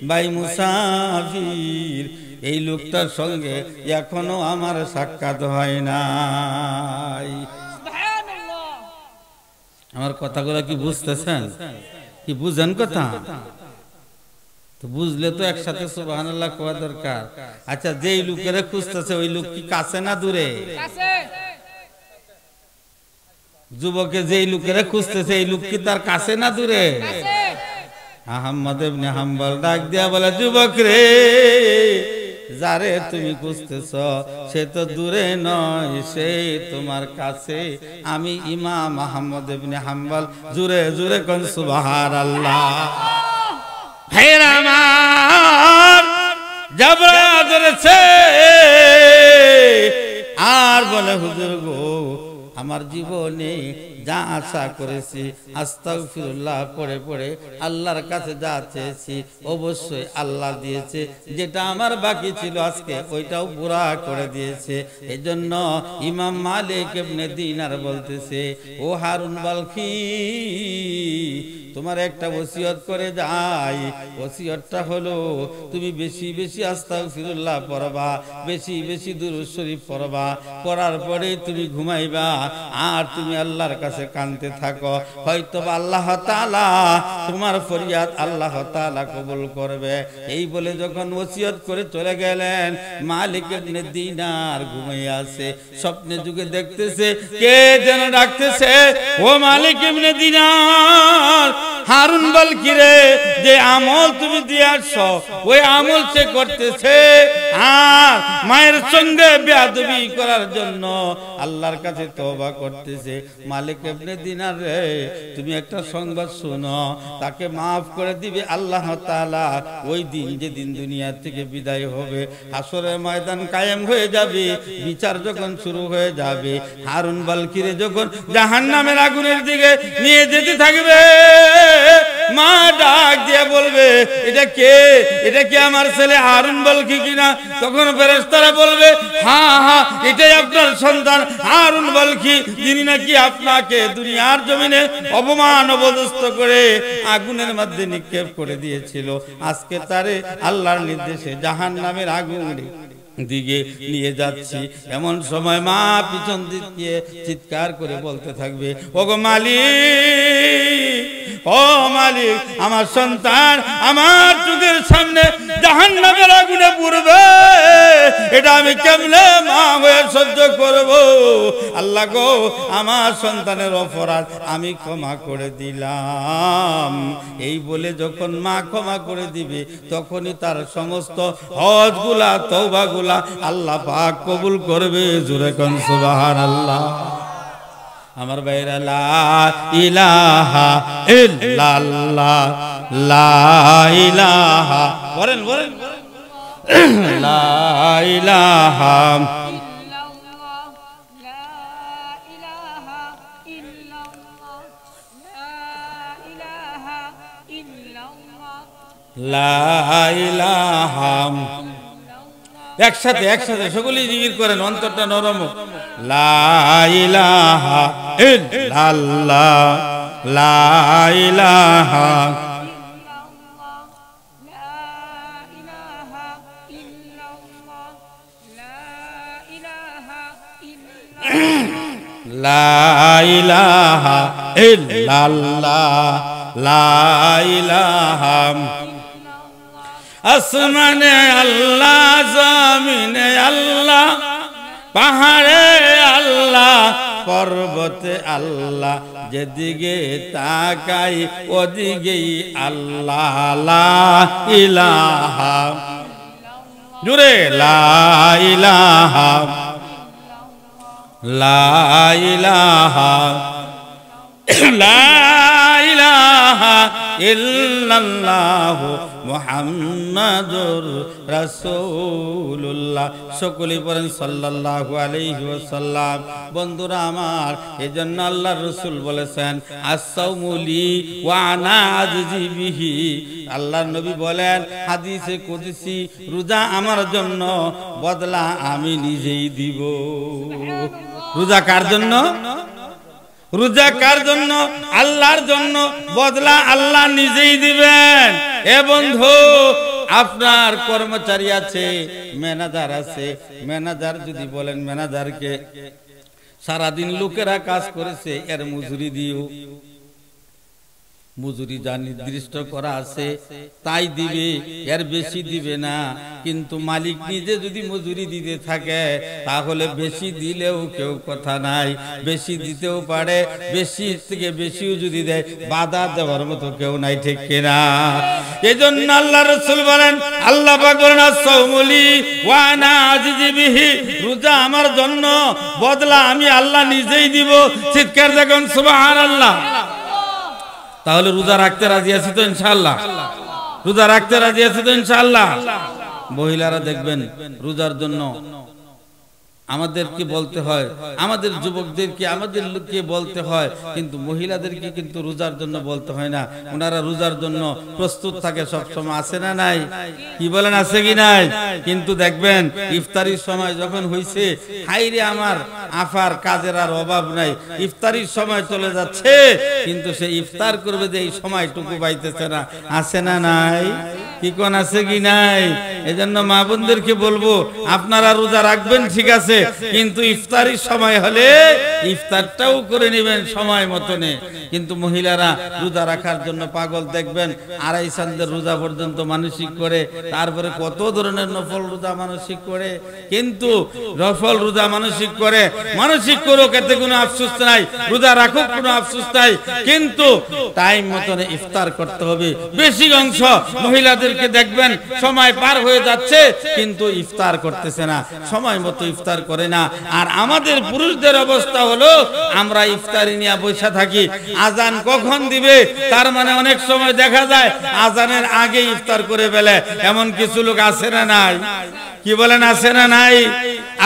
ভাই মুসাফির এই লোকটার সঙ্গে এখনো আমার সাক্ষাৎ হয় নাই। আমার কথাগুলো কি বুঝতেছেন? কি বুঝেন কথা? তো বুঝলে তো একসাথে সুবহানাল্লাহ কোয়া দরকার। আচ্ছা, যেই লোকেরা খুঁজতেছে ওই লোক কি কাছে না দূরে? যুবকে যেই লোকেরা খুঁজতেছে এই লোক কি তার কাছে না দূরে? আহমদ ইবনে হাম্বল ডাক দিয়া বলে, যুবক রে, যারে তুমি খুঁজতেছ সে তো দূরে নয়, সে তোমার কাছে। আমি ইমাম আহমদ ইবনে হাম্বল। জোরে জোরে কোন সুবহানাল্লাহ। ভাইরা আমার, জাবরা ধরেছে আর বলে, হুজুর গো, আমার জীবনে যা আশা করেছি আস্তাগফিরুল্লাহ পড়ে পড়ে আল্লাহর কাছে যা চেয়েছি অবশ্যই আল্লাহ দিয়েছে। যেটা আমার বাকি ছিল আজকে ওইটাও পুরা করে দিয়েছে। এজন্য ইমাম মালিক ইবনে দিনার বলতেছে, ও হারুন বালখি, তোমার একটা ওসিয়ত করে যাই। ওসিয়তটা হলো তুমি বেশি বেশি আস্তাগফিরুল্লাহ পড়বা, বেশি বেশি দুরূদ শরীফ পড়বা, পড়ার পরে তুমি ঘুমাইবা আর তুমি আল্লাহর কাছে কাঁদতে থাকো। হয়তো আল্লাহ তাআলা তোমার ফরিয়াদ আল্লাহ তাআলা কবুল করবে। এই বলে যখন ওসিয়ত করে চলে গেলেন, মালিক ইবনে দিনার ঘুমিয়ে আছে। স্বপ্নে যুগে দেখতেছে কে যেন ডাকতেছে, ও মালিক ইবনে দিনার, হারুন বালকি রে, যে আমল তুমি দিয়ে আসছো ওই আমল সে করতেছে আর মায়ের সঙ্গে বেয়াদবি করার জন্য আল্লাহর কাছে তওবা করতেছে। মালিক ইবনে দিনার রে, তুমি একটা সংবাদ শোনো, তাকে মাফ করে দিবে আল্লাহ তাআলা ওই দিন, যেদিন দুনিয়া থেকে বিদায় হবে। হাসরের ময়দান কায়েম হয়ে যাবে, বিচার যখন শুরু হয়ে যাবে, হারুন বালকি রে যখন জাহান্নামের আগুনের দিকে নিয়ে যেতে থাকবে, মা ডাক দিয়ে বলবে, এটা কে? এটা কি আমার ছেলে হারুন বালকি কিনা? তখন ফেরেশতারা বলবে, হ্যাঁ হ্যাঁ, এটাই আপনার সন্তান হারুন বালকি, যিনি নাকি আপনাকে দুনিয়ার জমিনে অপমান অপদস্থ করে আগুনের মধ্যে নিক্ষেপ করে দিয়েছিল। আজকে তারে আল্লাহর নির্দেশে জাহান্নামের আগুনে দিকে নিয়ে যাচ্ছি। এমন সময় মা পিছন দিক দিয়ে চিৎকার করে বলতে থাকবে, ওগো মালিক, ও মালিক, আমার সন্তান আমার চোখের সামনে জাহান্নামের আগুনে পুড়বে, এটা আমি কেমনে মা হয়ে সহ্য করব? আল্লাহ গো, আমার সন্তানের অপরাধ আমি ক্ষমা করে দিলাম। এই বলে যখন মা ক্ষমা করে দিবে, তখনই তার সমস্ত হজগুলা তওবাগুলা আল্লাহ পাক কবুল করবে। জোরে কোন সুবহানাল্লাহ। আমার ভাইরা, লা ইলাহা ইল্লাল্লাহ, লা ইলাহা, বলেন বলেন, লা ইলাহা লা ইলাহা, একসাথে একসাথে সকলেই জিকির করেন, অন্তরটা নরম। লা ইলাহা ইল্লাল্লাহ, লা ইলাহা, লা ইলাহা ইল্লাল্লাহ, লা ইলাহা। আসমানে আল্লাহ, জমিনে আল্লাহ, পাহাড়ে আল্লাহ, পর্বতে আল্লাহ, যেদিকে তাকাই ওদিকেই আল্লাহ। লা ইলাহা, জোরে লা ইলাহা, লা ইলাহা, লা ইলাহা ইল্লাল্লাহু মুহাম্মাদুর রাসূলুল্লাহ। সকলে পড়েন সাল্লাল্লাহু আলাইহি ওয়াসাল্লাম। বন্ধুরা আমার, এজন্য আল্লাহর রাসূল বলেছেন আস-সাওমু লি ওয়া আনা আজজি বিহি। আল্লাহর নবী বলেন হাদিসে কুদসি, রোজা আমার জন্য, বদলা আমি নিজেই দিব। রোজা কার জন্য? রোজা কার জন্য? আল্লাহর জন্য, বদলা আল্লাহ নিজেই দিবেন। এ বন্ধু, আপনার কর্মচারী আছে, ম্যানেজার আছে, ম্যানেজার যদি বলেন ম্যানেজারকে সারাদিন লোকেরা কাজ করেছে, এর মজুরি দিও। মজুরি যা নির্দিষ্ট করা আছে তাই দিবে, এর বেশি দিবে না। কিন্তু মালিক নিজে যদি মজুরি দিতে থাকে তাহলে বেশি দিলেও কেউ কথা নাই, বেশি দিতেও পারে, বেশি থেকে বেশিও যদি দেয় বাধা দেওয়ার মতো কেউ নাই, ঠিক কিনা? এজন্য আল্লাহ রাসূল বলেন, আল্লাহ পাক বলেন আস-সাওমু লি ওয়া আনা আজজি বিহি, রোজা আমার জন্য, বদলা আমি আল্লাহ নিজেই দিব। চিৎকার দেখুন সুবহানাল্লাহ। তাহলে রোজা রাখতে রাজি আছি তো ইনশাআল্লাহ? রোজা রাখতে রাজি আছি তো ইনশাআল্লাহ? মহিলারা দেখবেন রোজার জন্য আমাদেরকে বলতে হয়, আমাদের যুবকদেরকে, আমাদের লোককে বলতে হয়, কিন্তু মহিলাদেরকে কিন্তু রোজার জন্য বলতে হয় না। ওনারা রোজার জন্য প্রস্তুত থাকে সব সময়, আছে না নাই? কি বলেন, আছে কি নাই? কিন্তু দেখবেন ইফতারির সময় যখন হইছে, হাইরে আমার আফার কাজের আর অভাব নাই, ইফতারির সময় চলে যাচ্ছে, কিন্তু সে ইফতার করবে যে এই সময়টুকু পাইতেছে না, আছে না নাই? কি কোন আছে কি নাই? এজন্য মা বোনদেরকে বলবো, আপনারা রোজা রাখবেন ঠিক আছে, কিন্তু ইফতারির সময় হলে ইফতারটাও করে নেবেন সময় মতনে। কিন্তু মহিলারা রোজা রাখার জন্য পাগল, দেখবেন আড়াই চাঁদের রোজা পর্যন্ত মানসিক করে, তারপরে কত ধরনের নফল রোজা মানসিক করে। কিন্তু নফল রোজা মানসিক করে, মানসিক করুক, এতে কোনো আফসোস নাই, রোজা রাখুক, কোনো আফসোস নাই, কিন্তু টাইম মতনে ইফতার করতে হবে। বেশি অংশ মহিলাদেরকে দেখবেন সময় পার হয়ে যাচ্ছে কিন্তু ইফতার করতেছে না, সময় মতো ইফতার করে না। আর আমাদের পুরুষদের অবস্থা হলো, আমরা ইফতারি নিয়ে বসে থাকি, আজান কখন দিবে তার মানে অনেক সময় দেখা যায় আজানের আগে ইফতার করে ফেলে, এমন কিছু লোক আছে না নাই? কি বলেন, আছে না নাই?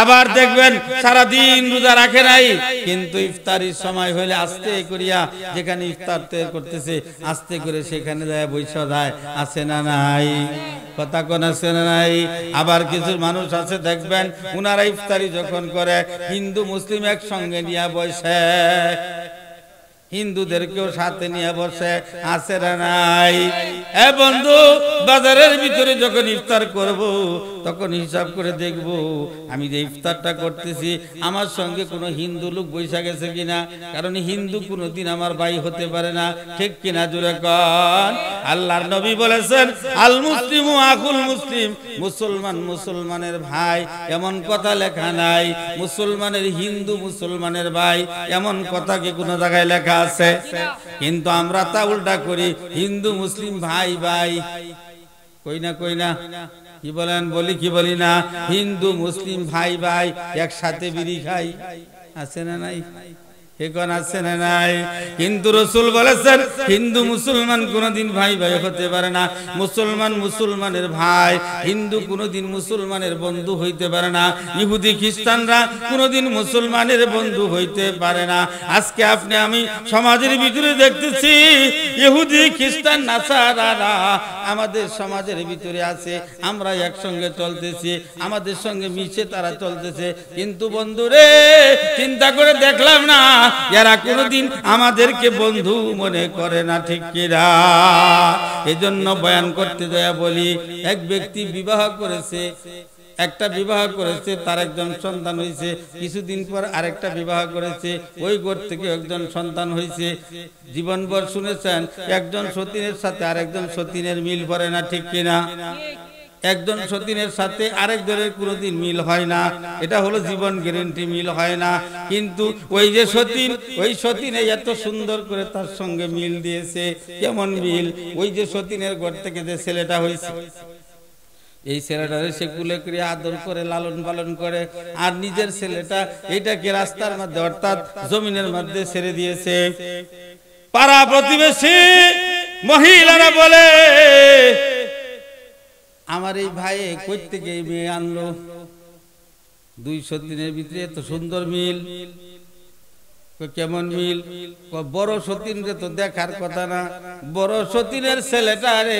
আবার দেখবেন সারা দিন রোজা রাখে নাই, কিন্তু ইফতারির সময় হলে আস্তে করিয়া যেখানে ইফতার তৈরি করতেছে আস্তে করে সেখানে যায় বৈশা যায়, আছে না নাই? কথা কোন আছে না নাই? আবার কিছু মানুষ আছে দেখবেন উনারা ইফতারি যখন করে হিন্দু মুসলিম একসঙ্গে নিয়ে বসে, হিন্দুদেরকেও সাথে নিয়ে বসে, আছে না নাই? এ বন্ধু, বাজারের ভিতরে যখন ইফতার করব তখন হিসাব করে দেখব আমি যে ইফতারটা করতেছি আমার সঙ্গে কোনো হিন্দু লোক বৈশা গেছে কিনা, কারণ হিন্দু কোনোদিন আমার ভাই হতে পারে না, ঠিক কিনা? জোরে কন। আল্লাহর নবী বলেছেন আল মুসলিমু আখুল মুসলিম, মুসলমান মুসলমানের ভাই, এমন কথা লেখা নাই। মুসলমানের হিন্দু মুসলমানের ভাই এমন কথা কি কোনো জায়গায় লেখা আছে? কিন্তু আমরা তা উল্টা করি, হিন্দু মুসলিম ভাই ভাই কই না, কই না? কি বলেন, বলি কি বলি না? হিন্দু মুসলিম ভাই ভাই একসাথে বিড়ি খাই, আছে না নাই? এখন আছে না নাই? কিন্তু রাসূল বলেছেন হিন্দু মুসলমান কোনদিন ভাই ভাই হতে পারে না, মুসলমান মুসলমানের ভাই, হিন্দু কোনদিন মুসলমানের বন্ধু হইতে পারে না, ইহুদি খ্রিস্টানরা কোনদিন মুসলমানের বন্ধু হইতে পারে না। আজকে আপনি আমি সমাজের ভিতরে দেখতেছি ইহুদি খ্রিস্টান নাসারারা আমাদের সমাজের ভিতরে আছে, আমরা একসঙ্গে চলতেছি, আমাদের সঙ্গে মিশে তারা চলতেছে, কিন্তু বন্ধুরে চিন্তা করে দেখলাম না এরা কোনোদিন আমাদেরকে বন্ধু মনে করে না, ঠিক কিনা? এজন্য বয়ান করতে যায় বলি, এক ব্যক্তি বিবাহ করেছে, একটা বিবাহ করেছে, তার একজন সন্তান হয়েছে, কিছুদিন পর আরেকটা বিবাহ করেছে, ওই ঘর থেকে একজন সন্তান হয়েছে। জীবনভর শুনেছেন একজন সতীনের সাথে আরেকজন সতীনের মিল পড়ে না, ঠিক কিনা? একজন সতীনের সাথে আরেকজনের কোনোদিন মিল হয় না, এটা হলো জীবন গ্যারান্টি, মিল হয় না। কিন্তু ওই যে সতীন, ওই সতীনে এত সুন্দর করে তার সঙ্গে মিল দিয়েছে। কেমন মিল? ওই যে সতীনের ঘর থেকে যে ছেলেটা হয়েছে, এই ছেলেটারে সে কুলে করে আদর করে লালন পালন করে, আর নিজের ছেলেটা এইটাকে রাস্তার মধ্যে অর্থাৎ জমিনের মধ্যে ছেড়ে দিয়েছে। পাড়া প্রতিবেশী মহিলারা বলে, আমার এই ভাই কই থেকে এই মেয়ে আনলো? দুই সতীনের ভিতরে এত সুন্দর মিল। কেমন মিল? বড় সতীনকে তো দেখার কথা না, বড় সতীনের ছেলেটা রে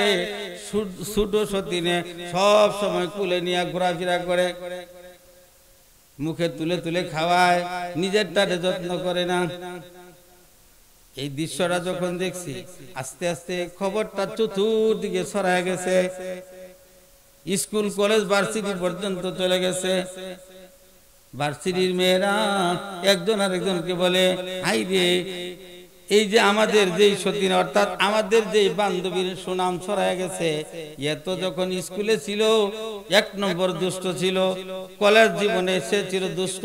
ছোট সতীনে সব সময় কুলে নিয়ে ঘোরাফেরা করে, মুখে তুলে তুলে খাওয়ায়, নিজেরটারে যত্ন করে না। এই দৃশ্যটা যখন দেখছি, আস্তে আস্তে খবরটা চতুর্দিকে ছড়ায় গেছে, স্কুল কলেজ ভার্সিটি পর্যন্ত চলে গেছে। ভার্সিটির মেয়েরা একজন আরেকজনকে বলে, হাই রে, এই যে আমাদের যে সতীন অর্থাৎ আমাদের যে বান্ধবীর সুনাম ছড়ায় গেছে, এত যখন স্কুলে ছিল এক নম্বর দুষ্ট ছিল, কলেজ জীবনে সে ছিল দুষ্ট,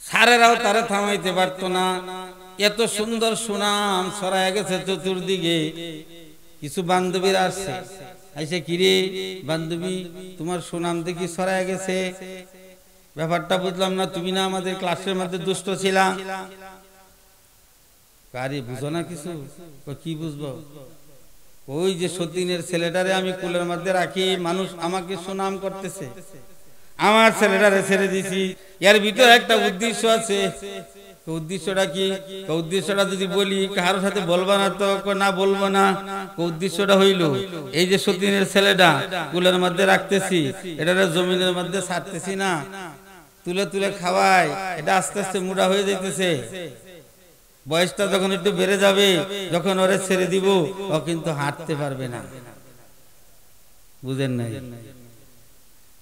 স্যারেরাও তারা থামাইতে পারতো না, এত সুন্দর সুনাম ছড়ায় গেছে চতুর্দিকে। কিছু বান্ধবীরা আসছে, আইসে, কিরে বান্ধবী, তোমার সুনাম দেখি ছড়ায় গেছে, ব্যাপারটা বুঝলাম না, তুমি না আমাদের ক্লাসের মধ্যে দুষ্ট ছিলা? কারি বুঝো না কিছু? কি বুঝবো? ওই যে সতীনের ছেলেটারে আমি কুলের মধ্যে রাখি, মানুষ আমাকে সুনাম করতেছে, আমার ছেলেটারে ছেড়ে দিছি, এর ভিতরে একটা উদ্দেশ্য আছে। উদ্দেশ্যটা কি? উদ্দেশ্যটা যদি বলি কারোর সাথে বলবা না তো? না, বলবো না। উদ্দেশ্যটা হইল, এই যে সতীনের ছেলেটা কুলের মধ্যে রাখতেছি, এটা জমিনের মধ্যে ছাড়তেছি না, তুলে তুলে খাওয়াই, এটা আস্তে আস্তে মুড়া হয়ে যাইতেছে। বয়সটা যখন একটু বেড়ে যাবে, যখন ওরে ছেড়ে দিব, ও কিন্তু হাঁটতে পারবে না। বুঝেন নাই?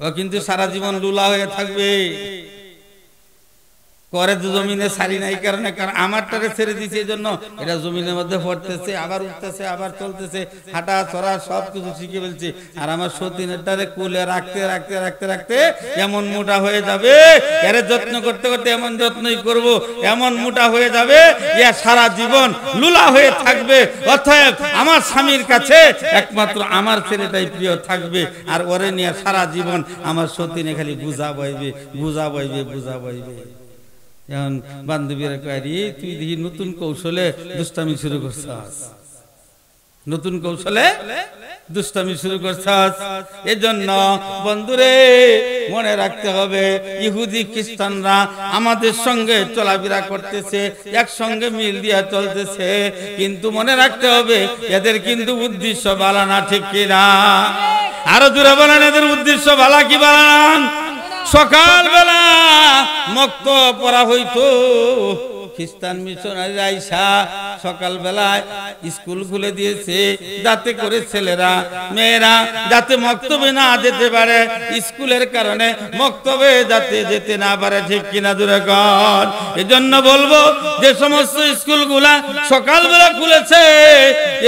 ও কিন্তু সারা জীবন লুলা হয়ে থাকবে। করে জমিনে ছাড়ি নাই কারণে, কারণ আমারটারে ছেড়ে দিয়েছে, এই জন্য এটা জমিনের মধ্যে পড়তেছে, আবার উঠতেছে, আবার চলতেছে, হাঁটা চড়া সবকিছু শিখে ফেলছে। আর আমার সতীনেরটারে কুলে রাখতে রাখতে রাখতে রাখতে এমন মোটা হয়ে যাবে, এর যত্ন করতে করতে এমন যত্নই করব, এমন মোটা হয়ে যাবে, ইয়া সারা জীবন লুলা হয়ে থাকবে। অতএব আমার স্বামীর কাছে একমাত্র আমার ছেলেটাই প্রিয় থাকবে, আর ওরে নিয়ে সারা জীবন আমার সতীনে খালি বুঝা বইবে, বুঝা বইবে, বুঝা বইবে। এখন বান্ধবীরা কয়, তুই দেখি নতুন কৌশলে দুষ্টামি শুরু করছস, নতুন কৌশলে দুষ্টামি শুরু করছস। এজন্য বন্ধুরে মনে রাখতে হবে, ইহুদি খ্রিস্টানরা আমাদের সঙ্গে চলাফেরা করতেছে, একসঙ্গে মিল দিয়া চলতেছে, কিন্তু মনে রাখতে হবে এদের কিন্তু উদ্দেশ্য ভালো না, ঠিক কিনা? আরো দূরে বলেন, এদের উদ্দেশ্য ভালো কি বানান? সকালবেলা মক্ত পড়া হইতো, খ্রিস্টান মিশনারি আইসা সকালবেলায় স্কুল খুলে দিয়েছে, যাতে করে ছেলেরা মেয়েরা যাতে মক্তবে না যেতে পারে, স্কুলের কারণে মক্তবে যাতে যেতে না পারে, ঠিক কিনা দূরে কর। এজন্য বলবো, যে সমস্ত স্কুলগুলা সকালবেলা খুলেছে,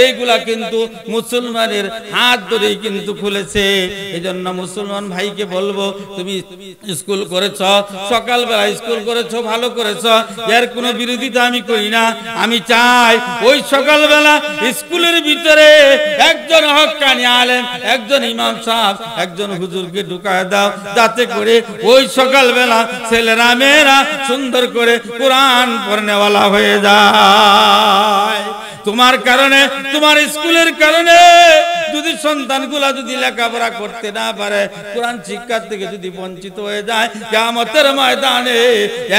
এইগুলা কিন্তু মুসলমানের হাত ধরেই কিন্তু খুলেছে। এজন্য মুসলমান ভাইকে বলবো, তুমি স্কুল করেছ, সকালবেলা স্কুল করেছ, ভালো করেছ, এর কোনো বিরোধিতা আমি করি না। আমি চাই ওই সকালবেলা স্কুলের ভিতরে একজন হক্কানি আলেম, একজন ইমাম সাহেব, একজন হুজুরকে ঢুকায় দাও, যাতে করে ওই সকালবেলা ছেলেরা মেয়েরা সুন্দর করে কোরআন পড়নেওয়ালা হয়ে যায়। তোমার কারণে, তোমার স্কুলের কারণে যদি সন্তানগুলা যদি লেখাপড়া করতে না পারে, কোরআন শিক্ষার থেকে যদি বঞ্চিত হয়ে যায়, কিয়ামতের ময়দানে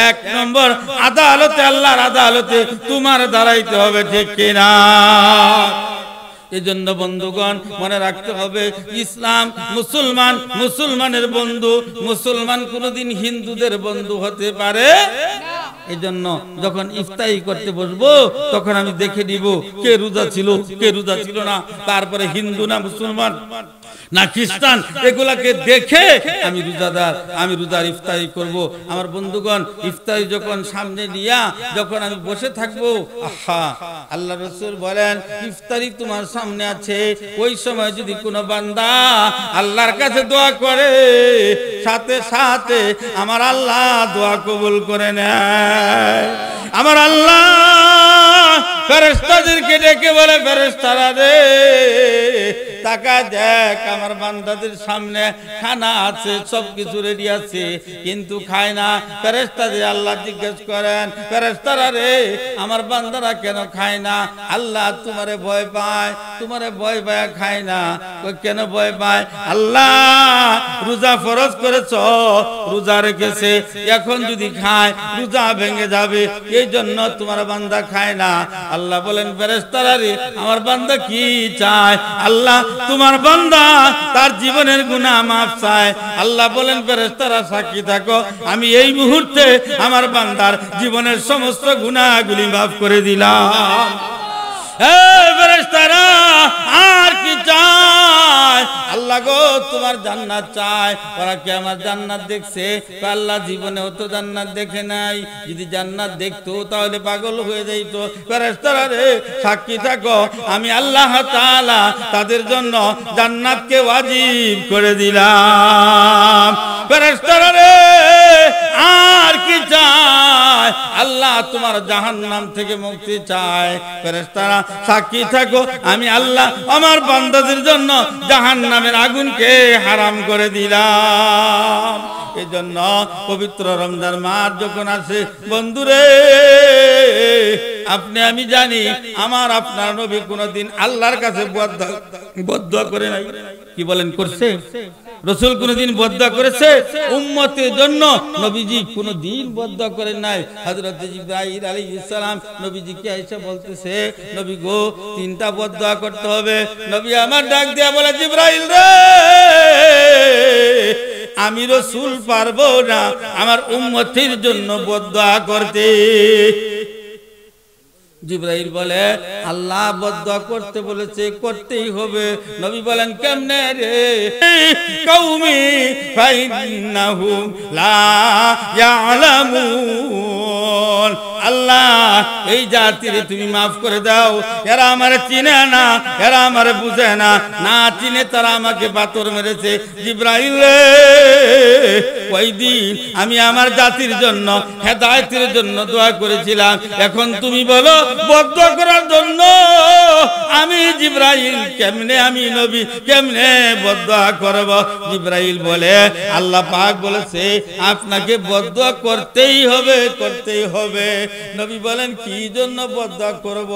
1 নম্বর আদালতে, আল্লাহর আদালতে তোমার দাঁড়াইতে হবে, ঠিক কিনা? এজন্য বন্ধুগণ মনে রাখতে হবে, ইসলাম মুসলমান, মুসলমানের বন্ধু। মুসলমান কোনোদিন হিন্দুদের বন্ধু হতে পারে না। এজন্য যখন ইফতারি করতে বসবো তখন আমি দেখে নিব কে রোজা ছিল, কে রোজা ছিল না, তারপরে হিন্দু না মুসলমান না খ্রিস্টান, এগুলাকে দেখে আমি রোজাদার, আমি রোজার ইফতারি করব। আমার বন্ধুগণ, ইফতারি যখন সামনে নিয়া যখন আমি বসে থাকবো, আহা, আল্লাহ রাসূল বলেন ইফতারি তোমার সামনে আছে, ওই সময় যদি কোনো বান্দা আল্লাহর কাছে দোয়া করে, সাথে সাথে আমার আল্লাহ দোয়া কবুল করে নেয়। আমার আল্লাহ ফেরেশতাদেরকে ডেকে বলে, ফেরেশতারা রে তাকা দেখ, আমার বান্দাদের সামনে খানা আছে, সবকিছু রেডি আছে, কিন্তু খায় না। ফেরেশতাদের আল্লাহ জিজ্ঞেস করেন, ফেরেশতারা রে আমার বান্দারা কেন খায় না? আল্লাহ তোমারে ভয় পায়, তোমারে ভয় পায় খায় না। কেন ভয় পায়? আল্লাহ রোজা ফরজ করেছ, রোজা রেখেছে, এখন যদি খায় রোজা ভেঙে যাবে, এই জন্য তোমার বান্দা খায় না। আল্লাহ বলেন, ফেরেশতারা রে আমার বান্দা কি চায়? আল্লাহ তোমার বান্দা তার জীবনের গুনাহ মাফ চায়। আল্লাহ বলেন, ফেরেশতারা সাক্ষী থাকো, আমি এই মুহূর্তে আমার বান্দার জীবনের সমস্ত গুনাহগুলি মাফ করে দিলাম। ফেরেশতারা আর কি চায়? আল্লাহ গো তোমার জান্নাত চায়। ওরা কি আমার জান্নাত দেখছে? আল্লাহ জীবনেও তো জান্নাত দেখে নাই, যদি জান্নাত দেখতো তাহলে পাগল হয়ে যাইত। ফেরেশতারা রে সাক্ষী থাকো, আমি আল্লাহ তাআলা তাদের জন্য জান্নাতকে ওয়াজিব করে দিলাম। ফেরেশতারা রে আর কি চায়? আল্লাহ তোমার জাহান্নাম থেকে মুক্তি চায়। ফেরেশতারা সাক্ষী থাকো, আমি আল্লাহ আমার বান্দাদের জন্য জাহান্নামের আগুনকে হারাম করে দিলাম। এজন্য পবিত্র রমজান মাস যখন আসে, বন্ধুরে আপনি আমি জানি আমার আপনার নবী কোনদিন আল্লাহর কাছে বদদুয়া করে নাই। কি বলেন করছে? রাসূল কোনদিন বদদুয়া করেছে উম্মতের জন্য? নবীজি কোনদিন বদদুয়া করেন নাই। হযরত জিবরাইল আলাইহিস সালাম নবীজিকে এসে বলতেছে, নবী গো 3টা বদদুয়া করতে হবে। নবী আমার ডাক দিয়া বলে, জিবরাইল রে আমি রাসূল পারবো না আমার উম্মতের জন্য বদদুয়া করতে। জিবরাইল বলে, আল্লাহ বদদুয়া করতে বলেছে, করতেই হবে। নবী বলেন, কেমনে রে? কওমি ফাইন্নাহুম লা ইয়ালামুন। আল্লাহ এই জাতিরে তুমি মাফ করে দাও, এরা আমারে চিনে না, এরা আমারে বুঝে না, না চিনে তারা আমাকে পাথর মেরেছে। জিবরাইল ওই দিন আমি আমার জাতির জন্য হেদায়েতের জন্য দোয়া করেছিলাম, এখন তুমি বলো বদদুয়া করার জন্য আমি জিবরাইল কেমনে, আমি নবী কেমনে বদদুয়া করব? জিবরাইল বলে, আল্লাহ পাক বলেছে আপনাকে বদদুয়া করতেই হবে, করতেই হবে। নবী বলেন, কি জন্য বদদুয়া করব?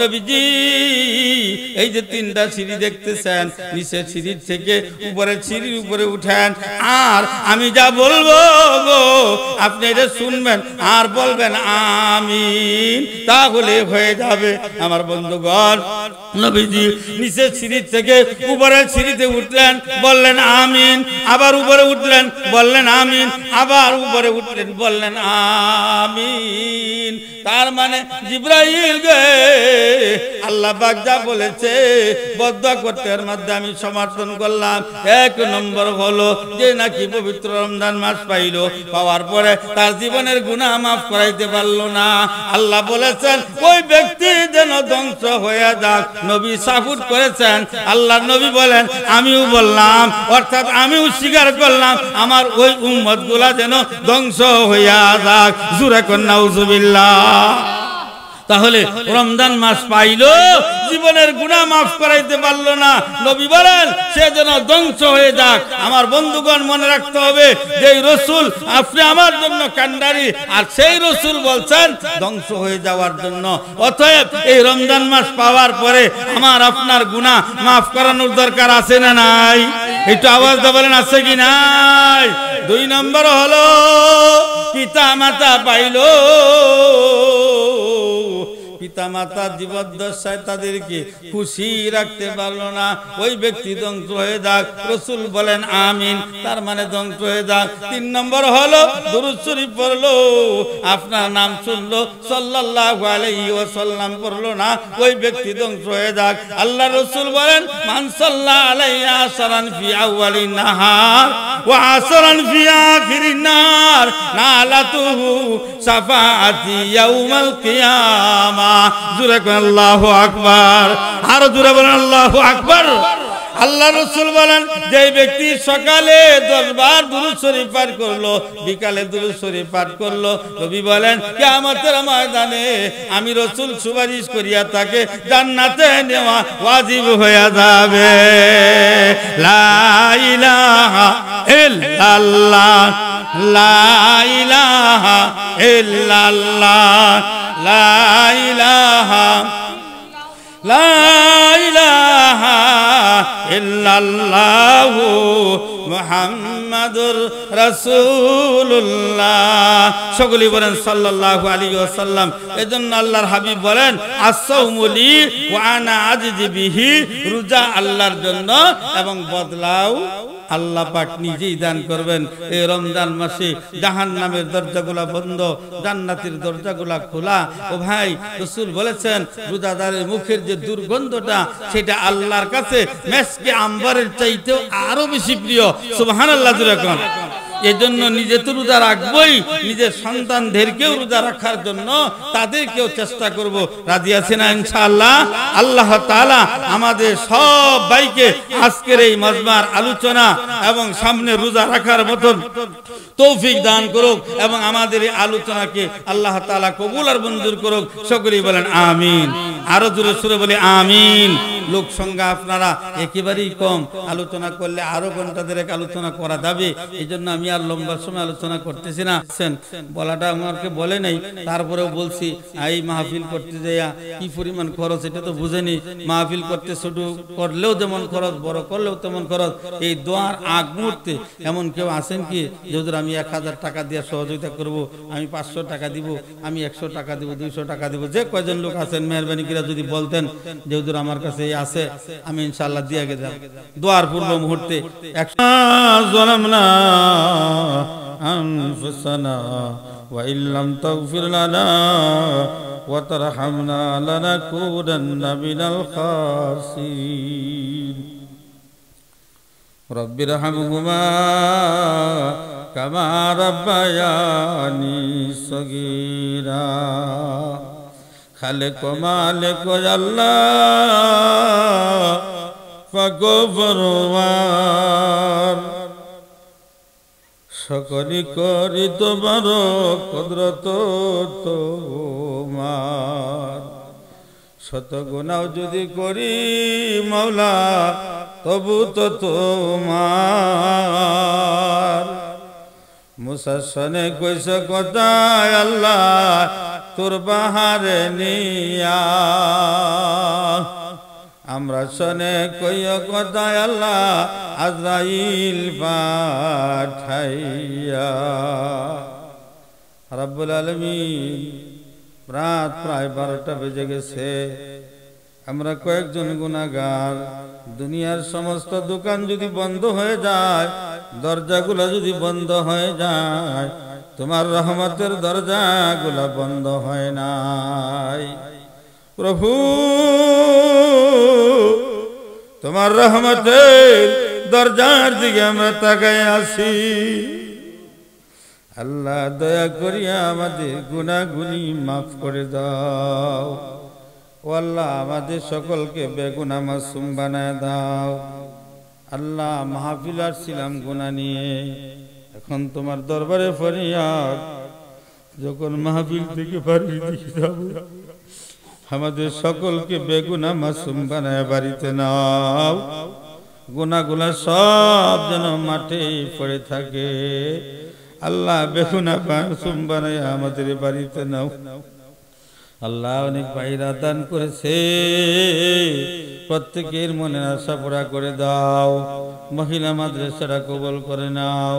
নবীজি এই যে 3টা সিঁড়ি দেখতেছেন, নিচের সিঁড়ি থেকে উপরের সিঁড়ির উপরে উঠেন, আর আমি যা বলবো গো আপনি এটা শুনবেন আর বলবেন আমিন, তাহলে হয়ে যাবে। আমার বন্ধুগণ, নবীজি নিচের সিঁড়ি থেকে উপরের সিঁড়িতে উঠলেন, বললেন আমিন, আবার উপরে উঠলেন, বললেন আমিন, আবার উপরে উঠলেন, বললেন আমিন। তার মানে জিবরাইল গে আল্লাহ পাক যা বলেছে বদদুয়া করতে, এর মধ্যে আমি সমর্থন করলাম। 1 নম্বর হলো যে নাকি পবিত্র রমজান মাস পাইলো, পাওয়ার পরে তার জীবনের গুনাহ মাফ করাইতে পারলো না। আল্লাহ বলেছেন ওই ব্যক্তি যেন ধ্বংস হয়ে যাক। নবী সাফুট করেছেন, আল্লাহ নবী বলেন আমিও বললাম, অর্থাৎ আমিও স্বীকার করলাম আমার ওই উম্মতগুলা যেন ধ্বংস হইয়া যাক। জোরে কর নাউজুবিল্লাহ। তাহলে রমজান মাস পাইলো, জীবনের গুনাহ মাফ করাইতে পারলো না, নবী বলেন সে যেন ধ্বংস হয়ে যাক। আমার বন্ধুগণ মনে রাখতে হবে যে রাসূল আপনি আমার জন্য কান্ডারি, আর সেই রাসূল বলছেন ধ্বংস হয়ে যাওয়ার জন্য। অতএব এই রমজান মাস পাওয়ার পরে আমার আপনার গুনাহ মাফ করানোর দরকার আছে না নাই? একটু আওয়াজ দিয়ে বলেন আছে কি নাই? 2 নম্বর হলো পিতা মাতা পাইলো, পিতা মাতা জীবদ্দশায় তাদেরকে খুশি রাখতে পারলো না, ওই ব্যক্তি ধ্বংস হয়ে যাক। রাসূল বলেন আমিন, তার মানে ধ্বংস হয়ে যাক। 3 নম্বর হলো দুরূদ শরীফ পড়লো, আপনার নাম শুনলো, সাল্লাল্লাহু আলাইহি ওয়াসাল্লাম পড়লো না, ওই ব্যক্তি ধ্বংস হয়ে যাক। আল্লাহ রাসূল বলেন মান সাল্লা আলাইহি আশরান ফি আউয়ালিন নাহার ওয়া আশরান ফি আখিরিন নাহার নালাতুহু শাফাআতি ইয়াউমাল কিয়ামা। জোরে বলেন আল্লাহু আকবার, আর জোরে বলেন আল্লাহু আকবার। আল্লাহ রাসূল বলেন যে ব্যক্তি সকালে 10 বার দুরূদ শরীফ পাঠ করলো, বিকালে দুরূদ শরীফ পাঠ করলো, নবী বলেন কিয়ামতের ময়দানে আমি রাসূল সুপারিশ করিয়া তাকে জান্নাতে নেওয়া ওয়াজিব হয়ে যাবে। লা ইলাহা ইল্লাল্লাহ, লা ইলাহা ইল্লাল্লাহ, লা ইলাহা, লা ইলাহা ইল্লাল্লাহু মুহাম্মাদুর রাসূলুল্লাহ। সকলেই বলেন সাল্লাল্লাহু আলাইহি ওয়াসাল্লাম। এজন্য আল্লাহর হাবিব বলেন আস-সাওমু লি ওয়া আনা আজজি বিহি, রোজা আল্লাহর জন্য এবং বদলাও আল্লাহ পাক নিজেই দান করবেন। এই রমজান মাসে জাহান্নামের দরজাগুলা বন্ধ, জান্নাতের দরজাগুলা খোলা। ও ভাই, রাসূল বলেছেন রোজাদারের মুখের যে দুর্গন্ধটা সেটা আল্লাহর কাছে মেসকে আম্বরের চাইতেও আরো বেশি প্রিয়। সুবহানাল্লাহ জোরে কোন। এজন্য নিজে তো রোজা রাখবই, নিজের সন্তানদেরকেও রোজা রাখার জন্য তাদেরকেও চেষ্টা করব। রাজি আছেন না ইনশাআল্লাহ? আল্লাহ তাআলা আমাদের সব ভাইকে আজকের এই মাজমার আলোচনা এবং সামনে রোজা রাখার মতন তৌফিক দান করুক এবং আমাদের এই আলোচনাকে আল্লাহ তাআলা কবুল আর মঞ্জুর করুক। সকলেই বলেন আমিন, আরো জোরে সুরে বলি আমিন। লোক সংখ্যা আপনারা একেবারেই কম, আলোচনা করলে আরো ঘন্টা ধরে আলোচনা করা যাবে। এই জন্য আমি আর লম্বা সময় আলোচনা করতেছি না। বলাটা আমাকে বলে নাই, তারপরেও বলছি এই মাহফিল করতে যাইয়া কি পরিমাণ খরচ এটা তো বুঝেনি। মাহফিল করতে ছোট করলেও যেমন খরচ, বড় করলেও তেমন খরচ। এই দোয়ার আগ মুহূর্তে এমন কেউ আছেন কি যে হুজুর আমি 1000 টাকা দিয়ে সহযোগিতা করব, আমি 500 টাকা দিব, আমি 100 টাকা দিব, 200 টাকা দিব? যে কয়জন লোক আছেন মেহরবানি করে যদি বলতেন যে হুজুর আমার কাছে আছে, আমি ইনশাআল্লাহ দিয়ে গেলাম। দোয়ার পূর্ব মুহূর্তে যালামনা আনফুসানা ওয়া ইল্লাম তাগফির লানা ওয়া তারহামনা লানাকুনান্না মিনাল খাসিরিন। রব্বিরহামহুমা কামা রাব্বায়ানি সগীরা। খালেক মালিক আল্লাহ পাকফরওয়ার, সকলি করি তোমার কুদরত তোমার। শত গুনাহ যদি করি মাওলা তবু তো তোমার। মুসার সনে কইস কথায় আল্লাহ তোর বাহারে নিয়া, আমরা সনে কইয় কথায় আল্লাহ আজরাইল পাঠাইয়া। রব্বুল আলামিন, রাত প্রায় 12টা বেজে গেছে। আমরা কয়েকজন গুনাহগার, দুনিয়ার সমস্ত দোকান যদি বন্ধ হয়ে যায়, দরজাগুলো যদি বন্ধ হয়ে যায়, তোমার রহমতের দরজাগুলো বন্ধ হয় নাই। প্রভু, তোমার রহমতের দরজার দিকে আমরা তাকায় আছি। আল্লাহ দয়া করিয়া আমাদের গুনাহগুনি মাফ করে দাও। ও আল্লাহ, আমাদের সকলকে বেগুনাহ মাসুম বানায় দাও। আল্লাহ, মাহফিল আসছিলাম গুনাহ নিয়ে, এখন তোমার দরবারে ফরিয়াদ, যখন মাহফিল থেকে বাড়ি দিয়ে যাব আমাদের সকলকে বেগুনাহ মাসুম বানায় বাড়িতে নাও। গুনাহগুলো সব যেন মাঠে পড়ে থাকে। আল্লাহ বেগুনাহ মাসুম বানায় আমাদের বাড়িতে নাও। আল্লাহ অনেক ভাইরা দান করেছে, প্রত্যেকের মনের আশা পুরা করে দাও। মহিলা মাদ্রাসাটা কবুল করে নাও।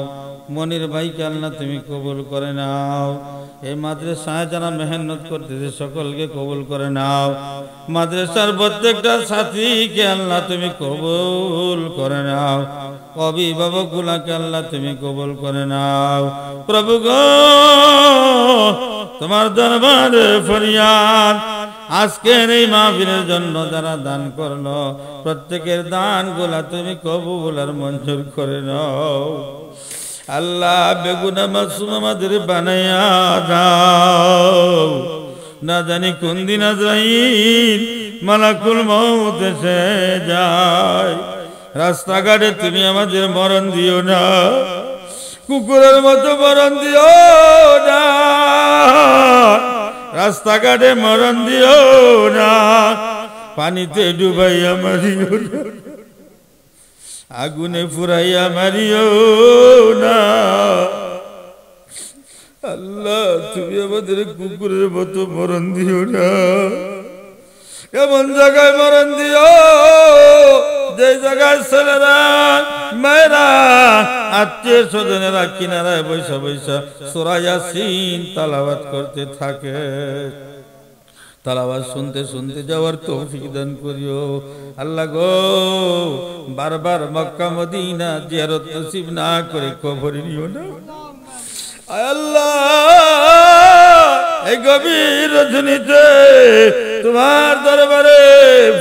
মনির ভাইকে আল্লাহ তুমি কবুল করে নাও। এই মাদ্রাসায় যারা মেহনত করতেছে সকলকে কবুল করে নাও। মাদ্রাসার প্রত্যেকটা ছাত্রীকে আল্লাহ তুমি কবুল করে নাও। অভিভাবকগুলাকে আল্লাহ তুমি কবুল করে নাও। প্রভু গো, তোমার দরবারে ফরিয়াদ, আজকের এই মাহফিলের জন্য যারা দান করলো প্রত্যেকের দানগুলা তুমি কবুল আর মঞ্জুর করে নাও। আল্লাহ বেগুনাহ মাসুম আমাদের বানায়া দাও। না জানি কোন দিন আজরাইল মালাকুল মউত এসে যায়। রাস্তাঘাটে তুমি আমাদের মরণ দিও না, কুকুরের মতো মরণ দিও না, রাস্তাঘাটে মরণ দিও না, পানিতে ডুবাইয়া মারিও না, আগুনে ফুরাইয়া মারিও না। আল্লাহ তুমি আমাদের কুকুরের মতো মরণ দিও না, এমন জায়গায় মরণ দিও যে জায়গায় ছেলেরা মেয়েরা আত্মীয় স্বজনেরা কিনারায় বৈশা বৈশা সূরা ইয়াসিন তালাওয়াত করতে থাকে। তালাওয়াত শুনতে শুনতে যাওয়ার তৌফিক দান করিও। আল্লাহ গো, বারবার মক্কা মদিনা জিয়ারত নসিব না করে কবরে নিও না। আল্লাহ এই গভীর রজনীতে তোমার দরবারে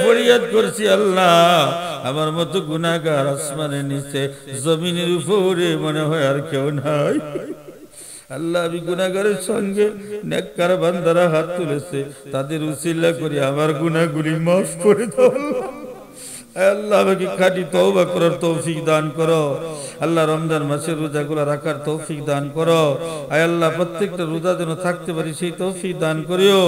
ফরিয়াদ করছি। আল্লাহ আমার মতো গুনাহগার আসমানের নিচে জমিনের উপরে মনে হয় আর কেউ নাই। আল্লাহ আমি গুনাহগারের সঙ্গে নেককার বান্দারা হাত তুলেছে, তাদের উসিলা করে আমার গুনাহগুলি মাফ করে দাও। আল্লাহ আমাকে খাঁটি তওবা করার তৌফিক দান করো। আল্লাহ রমজান মাসের রোজাগুলো রাখার তৌফিক দান করো। আয় আল্লাহ প্রত্যেকটা রোজা যেন থাকতে পারি সেই তৌফিক দান করিও।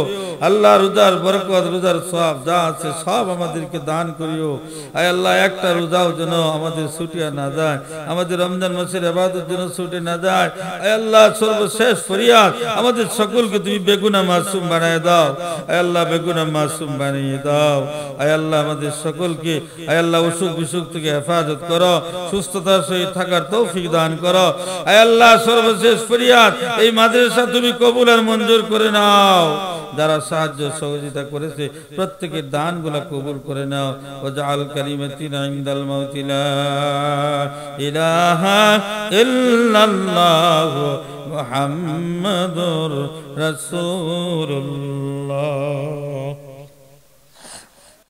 আল্লাহ রোজার বরকত, রোজার সওয়াব যা আছে সব আমাদেরকে দান করিও। আয় আল্লাহ একটা রোজাও যেন আমাদের ছুটিয়া না যায়, আমাদের রমজান মাসের ইবাদত যেন ছুটে না যায়। আয় আল্লাহ সর্বশেষ ফরিয়াদ, আমাদের সকলকে তুমি বেগুনাহ মাসুম বানিয়ে দাও। আয় আল্লাহ বেগুনাহ মাসুম বানিয়ে দাও। আয় আল্লাহ আমাদের সকলকে আয় আল্লাহ অসুখ বিসুখ থেকে হেফাজত করো, সুস্থতার সহিত থাকার তৌফিক দান করো। আয় আল্লাহ সর্বশেষ ফরিয়াদ, এই মাদ্রাসা তুমি কবুল আর মঞ্জুর করে নাও। যারা সাহায্য সহযোগিতা করেছে প্রত্যেকের দানগুলো কবুল করে নাও। ওয়াজআল কালিমাতিনা ইনদাল মাউতি লা ইলাহা ইল্লাল্লাহ মুহাম্মাদুর রাসূলুল্লাহ।